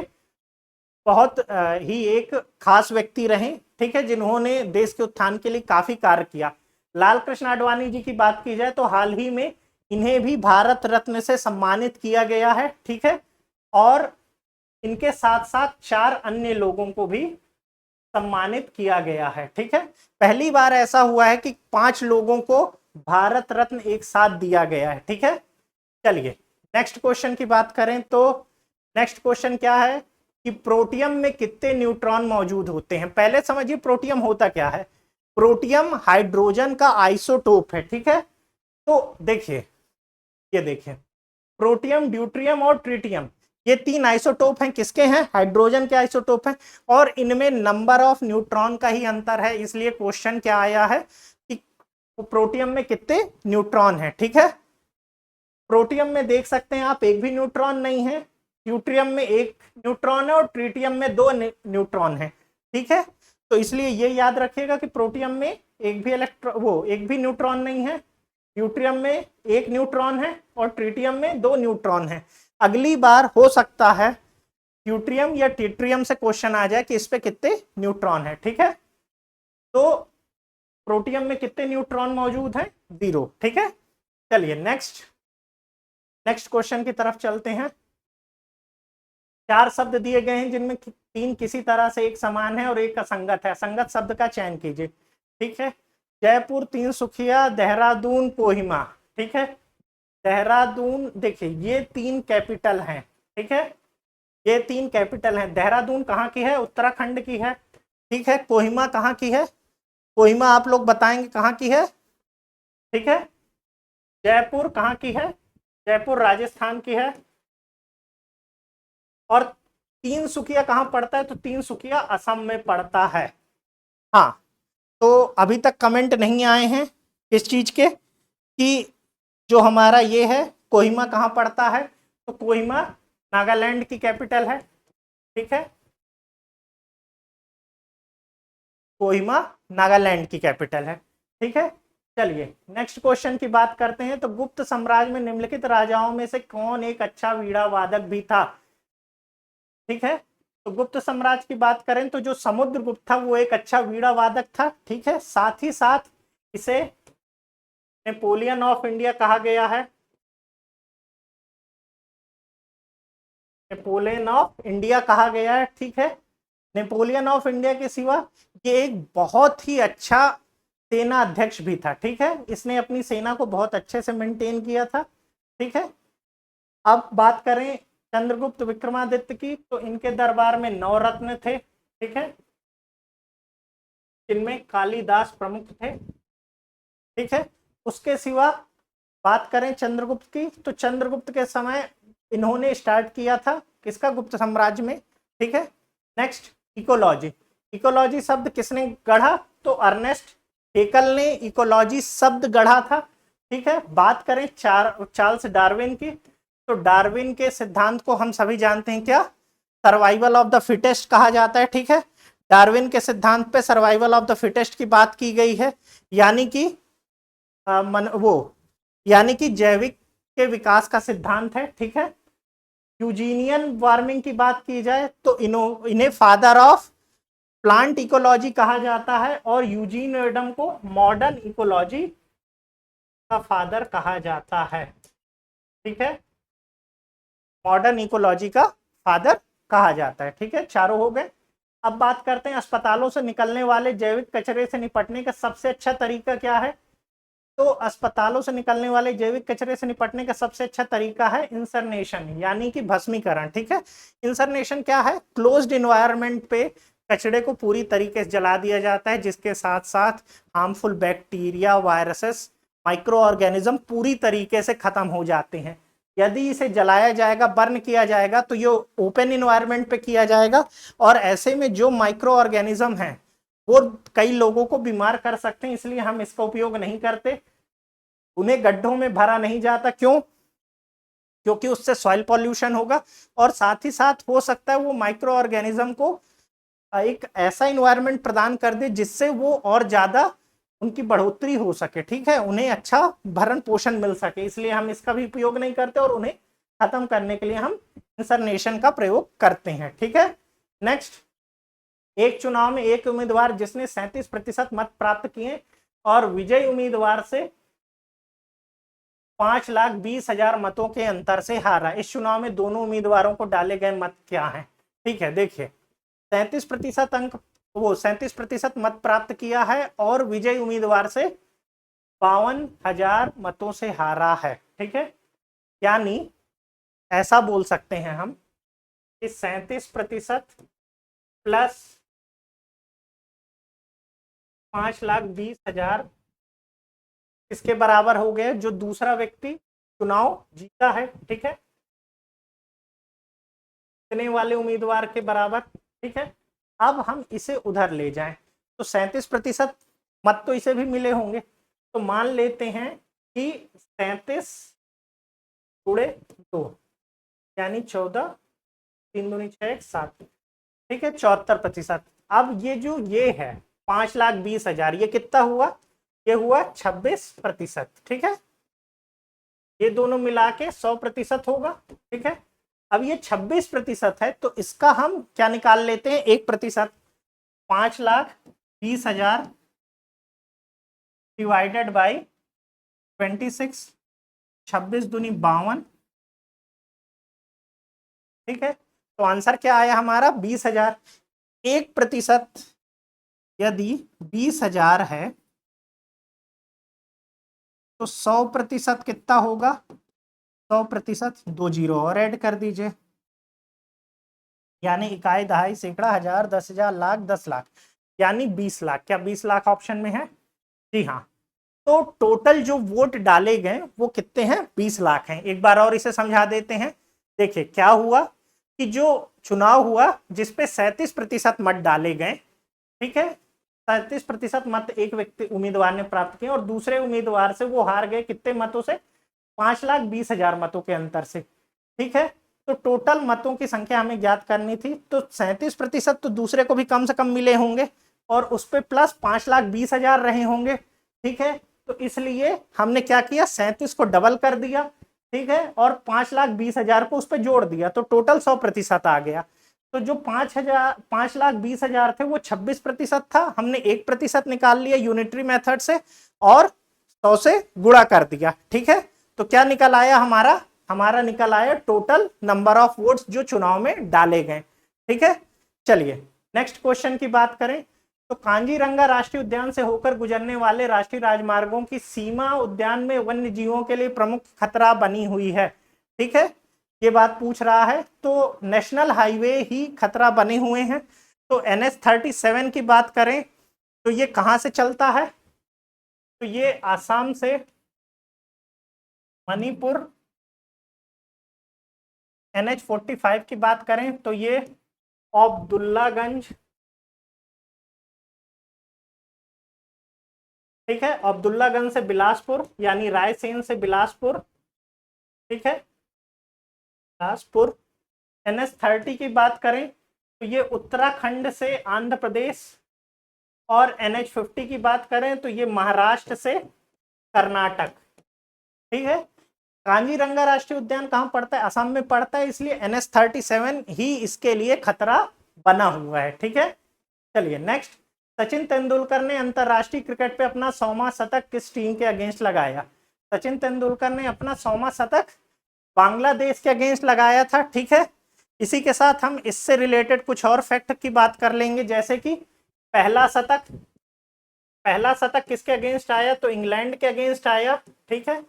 बहुत ही एक खास व्यक्ति रहे, ठीक है, जिन्होंने देश के उत्थान के लिए काफी कार्य किया। लाल कृष्ण आडवाणी जी की बात की जाए तो हाल ही में इन्हें भी भारत रत्न से सम्मानित किया गया है, ठीक है। और इनके साथ साथ 4 अन्य लोगों को भी सम्मानित किया गया है, ठीक है। पहली बार ऐसा हुआ है कि 5 लोगों को भारत रत्न एक साथ दिया गया है, ठीक है। चलिए नेक्स्ट क्वेश्चन की बात करें तो नेक्स्ट क्वेश्चन क्या है कि प्रोटियम में कितने न्यूट्रॉन मौजूद होते हैं। पहले समझिए प्रोटियम होता क्या है। प्रोटियम हाइड्रोजन का आइसोटोप है, ठीक है। तो देखिए, ये देखिए, प्रोटियम, ड्यूट्रियम और ट्रिटियम, ये 3 आइसोटोप हैं, किसके हैं, हाइड्रोजन के आइसोटोप हैं। और इनमें नंबर ऑफ न्यूट्रॉन का ही अंतर है, इसलिए क्वेश्चन क्या आया है कि प्रोटियम में कितने न्यूट्रॉन हैं, ठीक है। प्रोटियम में देख सकते हैं आप एक भी न्यूट्रॉन नहीं है, ड्यूट्रियम में 1 न्यूट्रॉन है और ट्रिटियम में 2 न्यूट्रॉन है, ठीक है। तो इसलिए ये याद रखिएगा कि प्रोटियम में एक भी न्यूट्रॉन नहीं है, ड्यूट्रियम में 1 न्यूट्रॉन है और ट्रिटियम में 2 न्यूट्रॉन है। अगली बार हो सकता है ड्यूट्रियम या ट्रिटियम से क्वेश्चन आ जाए कि इस पे कितने न्यूट्रॉन है, ठीक है। तो प्रोटियम में कितने न्यूट्रॉन मौजूद हैं? 0, ठीक है। चलिए नेक्स्ट क्वेश्चन की तरफ चलते हैं। 4 शब्द दिए गए हैं जिनमें 3 किसी तरह से एक समान है और एक असंगत है। असंगत शब्द का चयन कीजिए, ठीक है। जयपुर, तिनसुकिया, देहरादून, कोहिमा, ठीक है। देहरादून, देखिए ये 3 कैपिटल हैं, ठीक है। ये 3 कैपिटल हैं। देहरादून कहाँ की है? उत्तराखंड की है, ठीक है। कोहिमा कहाँ की है? कोहिमा आप लोग बताएंगे कहाँ की है, ठीक है। जयपुर कहाँ की है? जयपुर राजस्थान की है। और तिनसुकिया कहाँ पड़ता है? तो तिनसुकिया असम में पड़ता है। हाँ, तो अभी तक कमेंट नहीं आए हैं इस चीज के कि जो हमारा ये है कोहिमा कहाँ पड़ता है। तो कोहिमा नागालैंड की कैपिटल है, ठीक है। कोहिमा नागालैंड की कैपिटल है, ठीक है। चलिए नेक्स्ट क्वेश्चन की बात करते हैं। तो गुप्त साम्राज्य में निम्नलिखित राजाओं में से कौन एक अच्छा वीणा वादक भी था, ठीक है। तो गुप्त साम्राज्य की बात करें तो जो समुद्रगुप्त था वो एक अच्छा वीणा वादक था, ठीक है। साथ ही साथ इसे नेपोलियन ऑफ इंडिया कहा गया है। नेपोलियन ऑफ इंडिया कहा गया है, ठीक है। नेपोलियन ऑफ इंडिया के सिवा ये एक बहुत ही अच्छा सेना अध्यक्ष भी था, ठीक है। इसने अपनी सेना को बहुत अच्छे से मेंटेन किया था, ठीक है। अब बात करें चंद्रगुप्त विक्रमादित्य की, तो इनके दरबार में 9 रत्न थे, ठीक है। इनमें कालिदास प्रमुख थे, ठीक है। उसके सिवा बात करें चंद्रगुप्त की, तो चंद्रगुप्त के समय इन्होंने स्टार्ट किया था किसका? गुप्त साम्राज्य में, ठीक है। Next ecology. इकोलॉजी शब्द किसने गढ़ा? तो अर्नेस्ट हेकल ने इकोलॉजी शब्द गढ़ा था, ठीक है। बात करें चार्ल्स डार्विन की, तो डार्विन के सिद्धांत को हम सभी जानते हैं, क्या? सर्वाइवल ऑफ द फिटेस्ट कहा जाता है, ठीक है। डार्विन के सिद्धांत पे सर्वाइवल ऑफ द फिटेस्ट की बात की गई है, यानी कि यानी कि जैविक के विकास का सिद्धांत है, ठीक है। यूजीनियन वार्मिंग की बात की जाए तो इन्हें फादर ऑफ प्लांट इकोलॉजी कहा जाता है और यूजीन एडम को मॉडर्न इकोलॉजी का फादर कहा जाता है, ठीक है। मॉडर्न इकोलॉजी का फादर कहा जाता है, ठीक है। चारों हो गए। अब बात करते हैं अस्पतालों से निकलने वाले जैविक कचरे से निपटने का सबसे अच्छा तरीका क्या है। तो अस्पतालों से निकलने वाले जैविक कचरे से निपटने का सबसे अच्छा तरीका है इंसरनेशन, यानी कि भस्मीकरण, ठीक है। इंसरनेशन क्या है? क्लोज्ड इन्वायरमेंट पे कचरे को पूरी तरीके से जला दिया जाता है, जिसके साथ साथ harmful bacteria, viruses, micro organism पूरी तरीके से खत्म हो जाते हैं। यदि इसे जलाया जाएगा, बर्न किया जाएगा, तो ये ओपन इन्वायरमेंट पे किया जाएगा और ऐसे में जो माइक्रो ऑर्गेनिज्म है वो कई लोगों को बीमार कर सकते हैं, इसलिए हम इसका उपयोग नहीं करते। उन्हें गड्ढों में भरा नहीं जाता, क्यों? क्योंकि उससे सॉइल पॉल्यूशन होगा और साथ ही साथ हो सकता है वो माइक्रो ऑर्गेनिज्म को एक ऐसा इन्वायरमेंट प्रदान कर दे जिससे वो और ज्यादा उनकी बढ़ोतरी हो सके, ठीक है, उन्हें अच्छा भरण पोषण मिल सके, इसलिए हम इसका भी उपयोग नहीं करते और उन्हें खत्म करने के लिए हम इंसरनेशन का प्रयोग करते हैं, ठीक है। नेक्स्ट, एक चुनाव में एक उम्मीदवार जिसने 37% मत प्राप्त किए और विजयी उम्मीदवार से 5,20,000 मतों के अंतर से हारा। इस चुनाव में दोनों उम्मीदवारों को डाले गए मत क्या हैं? ठीक है, देखिए 37% मत प्राप्त किया है और विजयी उम्मीदवार से 52,000 मतों से हारा है, ठीक है। यानी ऐसा बोल सकते हैं हम कि 37% प्लस 5,20,000 इसके बराबर हो गए जो दूसरा व्यक्ति चुनाव जीता है, ठीक है, इतने वाले उम्मीदवार के बराबर, ठीक है। अब हम इसे उधर ले जाएं तो 37% मत तो इसे भी मिले होंगे, तो मान लेते हैं कि 37 गुणे 2 यानी 14, 3 दूनी 6, 7, ठीक है, 74%। अब ये है 5,20,000, ये कितना हुआ? ये हुआ 26%, ठीक है। ये दोनों मिला के 100% होगा, ठीक है। अब ये 26% है, तो इसका हम क्या निकाल लेते हैं, 1%। 5,20,000 डिवाइडेड बाई 26, 26 दूनी 52, ठीक है। तो आंसर क्या आया हमारा, 20,000। 1% यदि 20,000 है तो 100% कितना होगा, 100% 2 जीरो और ऐड कर दीजिए, यानी इकाई, दहाई, सैकड़ा, हजार, 10,000, लाख, 10 लाख, यानी 20 लाख। क्या 20 लाख ऑप्शन में है? जी हाँ। तो टोटल जो वोट डाले गए वो कितने हैं, 20 लाख हैं। एक बार और इसे समझा देते हैं। देखिए क्या हुआ कि जो चुनाव हुआ जिसपे 37% मत डाले गए, ठीक है, 37% मत एक व्यक्ति उम्मीदवार ने प्राप्त किए और दूसरे उम्मीदवार से वो हार गए कितने मतों से, 5,20,000 मतों के अंतर से, ठीक है। तो टोटल मतों की संख्या हमें ज्ञात करनी थी, तो 37% तो दूसरे को भी कम से कम मिले होंगे और उस पर प्लस 5,20,000 रहे होंगे, ठीक है। तो इसलिए हमने क्या किया, 37 को डबल कर दिया, ठीक है, और 5,20,000 को उस पर जोड़ दिया, तो टोटल 100% आ गया। तो जो 5,20,000 थे वो 26% था, हमने 1% निकाल लिया यूनिटरी मेथड से और 100 से गुणा कर दिया, ठीक है। तो क्या निकल आया हमारा, हमारा निकल आया टोटल नंबर ऑफ वोट्स जो चुनाव में डाले गए, ठीक है। चलिए नेक्स्ट क्वेश्चन की बात करें तो कांजीरंगा राष्ट्रीय उद्यान से होकर गुजरने वाले राष्ट्रीय राजमार्गों की सीमा उद्यान में वन्य जीवों के लिए प्रमुख खतरा बनी हुई है, ठीक है, ये बात पूछ रहा है। तो नेशनल हाईवे ही खतरा बने हुए हैं। तो NH-37 की बात करें तो ये कहां से चलता है, तो ये आसाम से मणिपुर। NH-45 की बात करें तो ये अब्दुल्लागंज, ठीक है, अब्दुल्लागंज से बिलासपुर, यानी रायसेन से बिलासपुर, ठीक है, बिलासपुर। NH-30 की बात करें तो ये उत्तराखंड से आंध्र प्रदेश, और NH-50 की बात करें तो ये महाराष्ट्र से कर्नाटक, ठीक है। कांजीरंगा राष्ट्रीय उद्यान कहाँ पड़ता है, असम में पड़ता है, इसलिए NH-37 ही इसके लिए खतरा बना हुआ है, ठीक है। चलिए नेक्स्ट, सचिन तेंदुलकर ने अंतरराष्ट्रीय क्रिकेट पे अपना 100वां शतक किस टीम के अगेंस्ट लगाया? सचिन तेंदुलकर ने अपना 100वां शतक बांग्लादेश के अगेंस्ट लगाया था, ठीक है। इसी के साथ हम इससे रिलेटेड कुछ और फैक्ट की बात कर लेंगे, जैसे कि पहला शतक किसके अगेंस्ट आया, तो इंग्लैंड के अगेंस्ट आया, ठीक है।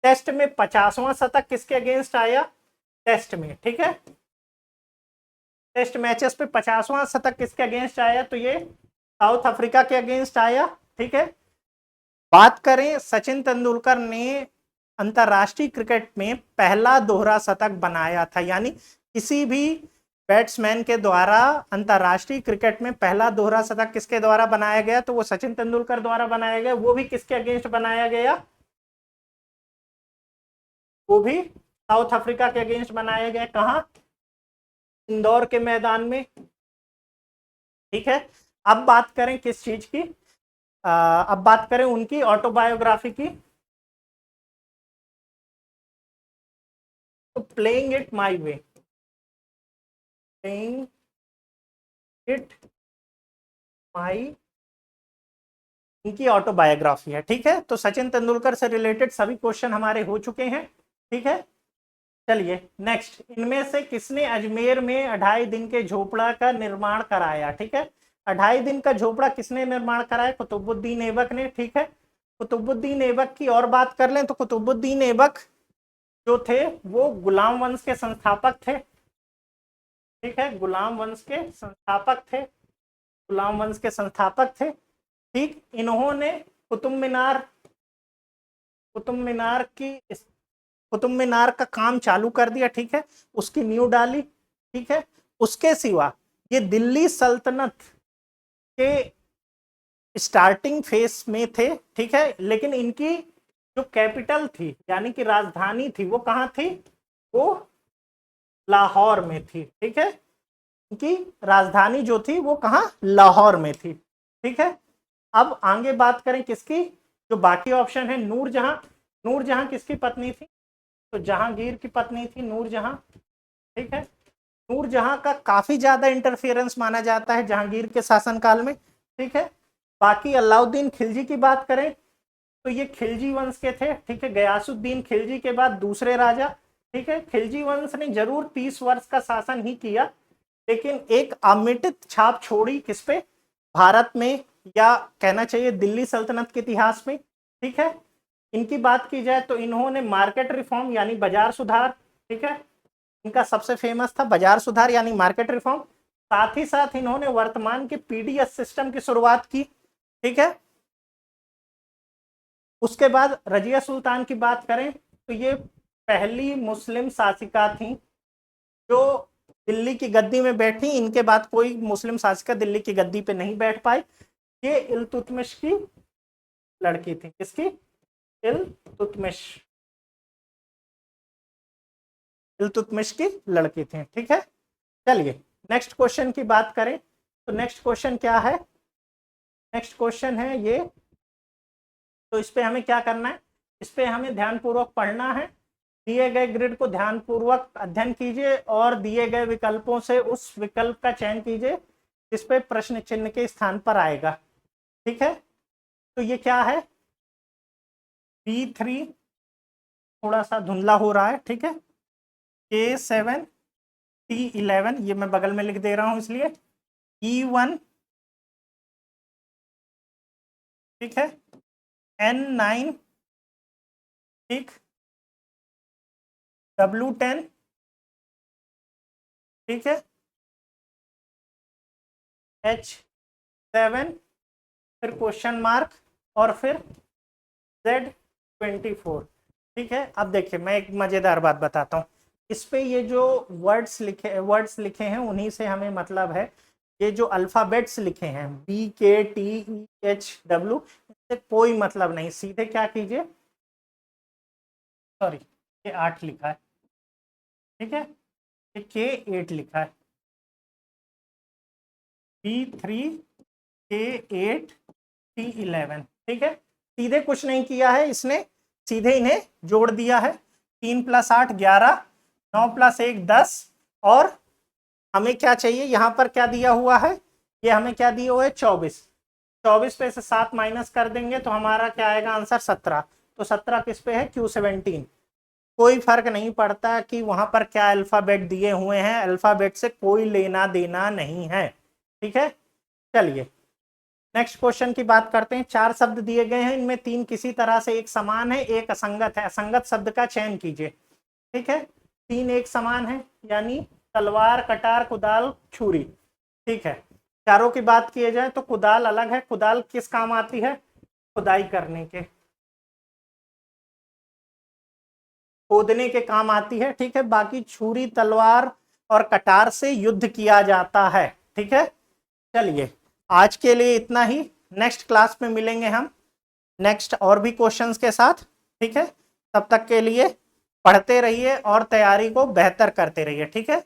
टेस्ट में 50वां शतक किसके अगेंस्ट आया, टेस्ट में, ठीक है, टेस्ट मैचेस पे 50वां शतक किसके अगेंस्ट आया, तो ये साउथ अफ्रीका के अगेंस्ट आया, ठीक है। बात करें सचिन तेंदुलकर ने अंतरराष्ट्रीय क्रिकेट में पहला दोहरा शतक बनाया था, यानी किसी भी बैट्समैन के द्वारा अंतरराष्ट्रीय क्रिकेट में पहला दोहरा शतक किसके द्वारा बनाया गया, तो वो सचिन तेंदुलकर द्वारा बनाया गया। वो भी किसके अगेंस्ट बनाया गया, वो भी साउथ अफ्रीका के अगेंस्ट बनाया गया। कहां, इंदौर के मैदान में, ठीक है। अब बात करें किस चीज की, अब बात करें उनकी ऑटोबायोग्राफी की। तो playing it my way, playing it my, इनकी ऑटोबायोग्राफी है, ठीक है। तो सचिन तेंदुलकर से रिलेटेड सभी क्वेश्चन हमारे हो चुके हैं, ठीक है। चलिए नेक्स्ट, इनमें से किसने अजमेर में 2.5 दिन के झोपड़ा का निर्माण कराया, ठीक है। 2.5 दिन का झोपड़ा किसने निर्माण कराया, कुतुबुद्दीन ऐबक ने, ठीक है। कुतुबुद्दीन ऐबक की और बात कर लें तो कुतुबुद्दीन ऐबक जो थे वो गुलाम वंश के संस्थापक थे, ठीक है, गुलाम वंश के संस्थापक थे, गुलाम वंश के संस्थापक थे, ठीक। इन्होंने कुतुब मीनार, कुतुब मीनार का काम चालू कर दिया, ठीक है, उसकी नींव डाली, ठीक है। उसके सिवा ये दिल्ली सल्तनत के स्टार्टिंग फेस में थे, ठीक है, लेकिन इनकी जो कैपिटल थी यानी कि राजधानी थी वो कहाँ थी, वो लाहौर में थी, ठीक है। इनकी राजधानी जो थी वो कहाँ, लाहौर में थी, ठीक है। अब आगे बात करें किसकी, जो बाकी ऑप्शन है, नूरजहां। नूरजहां किसकी पत्नी थी, तो जहांगीर की पत्नी थी नूरजहां, ठीक है। नूरजहां का काफी ज्यादा इंटरफेरेंस माना जाता है जहांगीर के शासनकाल में, ठीक है। बाकी अलाउद्दीन खिलजी की बात करें तो ये खिलजी वंश के थे, ठीक है। गयासुद्दीन खिलजी के बाद दूसरे राजा, ठीक है। खिलजी वंश ने जरूर 30 वर्ष का शासन ही किया, लेकिन एक अमिट छाप छोड़ी किस पे, भारत में, या कहना चाहिए दिल्ली सल्तनत के इतिहास में, ठीक है। इनकी बात की जाए तो इन्होंने मार्केट रिफॉर्म यानी बाजार सुधार, ठीक है, इनका सबसे फेमस था बाजार सुधार यानी मार्केट रिफॉर्म। साथ ही साथ इन्होंने वर्तमान के पीडीएस सिस्टम की शुरुआत की, ठीक है। उसके बाद रजिया सुल्तान की बात करें तो ये पहली मुस्लिम शासिका थी जो दिल्ली की गद्दी में बैठी। इनके बाद कोई मुस्लिम शासिका दिल्ली की गद्दी पे नहीं बैठ पाई। ये इल्तुतमिश की लड़की थी। किसकी? इल्तुतमिश, इल्तुतमिश की लड़की थी, ठीक है। चलिए नेक्स्ट क्वेश्चन की बात करें तो नेक्स्ट क्वेश्चन क्या है, नेक्स्ट क्वेश्चन है ये। तो इस पे हमें क्या करना है, इस पे हमें ध्यानपूर्वक पढ़ना है। दिए गए ग्रिड को ध्यानपूर्वक अध्ययन कीजिए और दिए गए विकल्पों से उस विकल्प का चयन कीजिए जिस पे प्रश्न चिन्ह के स्थान पर आएगा, ठीक है। तो ये क्या है, B3 थोड़ा सा धुंधला हो रहा है, ठीक है। K7 T11 ये मैं बगल में लिख दे रहा हूं इसलिए, E1, ठीक है, N9, ठीक, W10, ठीक है, H7, फिर क्वेश्चन मार्क और फिर Z24, ठीक है। अब देखिए मैं एक मजेदार बात बताता हूँ। इस पे ये जो वर्ड्स लिखे हैं उन्हीं से हमें मतलब है। ये जो अल्फाबेट्स लिखे हैं BKTEHW, इससे कोई मतलब नहीं। सीधे क्या कीजिए, सॉरी ये 8 लिखा है, ठीक है, ये K8 लिखा है, B3 K8 T11, ठीक है। सीधे कुछ नहीं किया है इसने, सीधे इन्हें जोड़ दिया है। 3 + 8 11, 9 + 1 10, और हमें क्या चाहिए, यहाँ पर क्या दिया हुआ है, ये हमें क्या दिया हुआ है 24। 24 पे से 7 माइनस कर देंगे तो हमारा क्या आएगा आंसर 17। तो 17 किस पे है, Q17। कोई फर्क नहीं पड़ता कि वहां पर क्या अल्फाबेट दिए हुए हैं, अल्फाबेट से कोई लेना देना नहीं है, ठीक है। चलिए नेक्स्ट क्वेश्चन की बात करते हैं। 4 शब्द दिए गए हैं, इनमें 3 किसी तरह से एक समान है, एक असंगत है। असंगत शब्द का चयन कीजिए, ठीक है। 3 एक समान है यानी तलवार, कटार, कुदाल, छुरी, ठीक है। चारों की बात की जाए तो कुदाल अलग है। कुदाल किस काम आती है, खुदाई करने के, खोदने के काम आती है, ठीक है। बाकी छुरी, तलवार और कटार से युद्ध किया जाता है, ठीक है। चलिए आज के लिए इतना ही। नेक्स्ट क्लास में मिलेंगे हम नेक्स्ट और भी क्वेश्चंस के साथ, ठीक है। तब तक के लिए पढ़ते रहिए और तैयारी को बेहतर करते रहिए, ठीक है।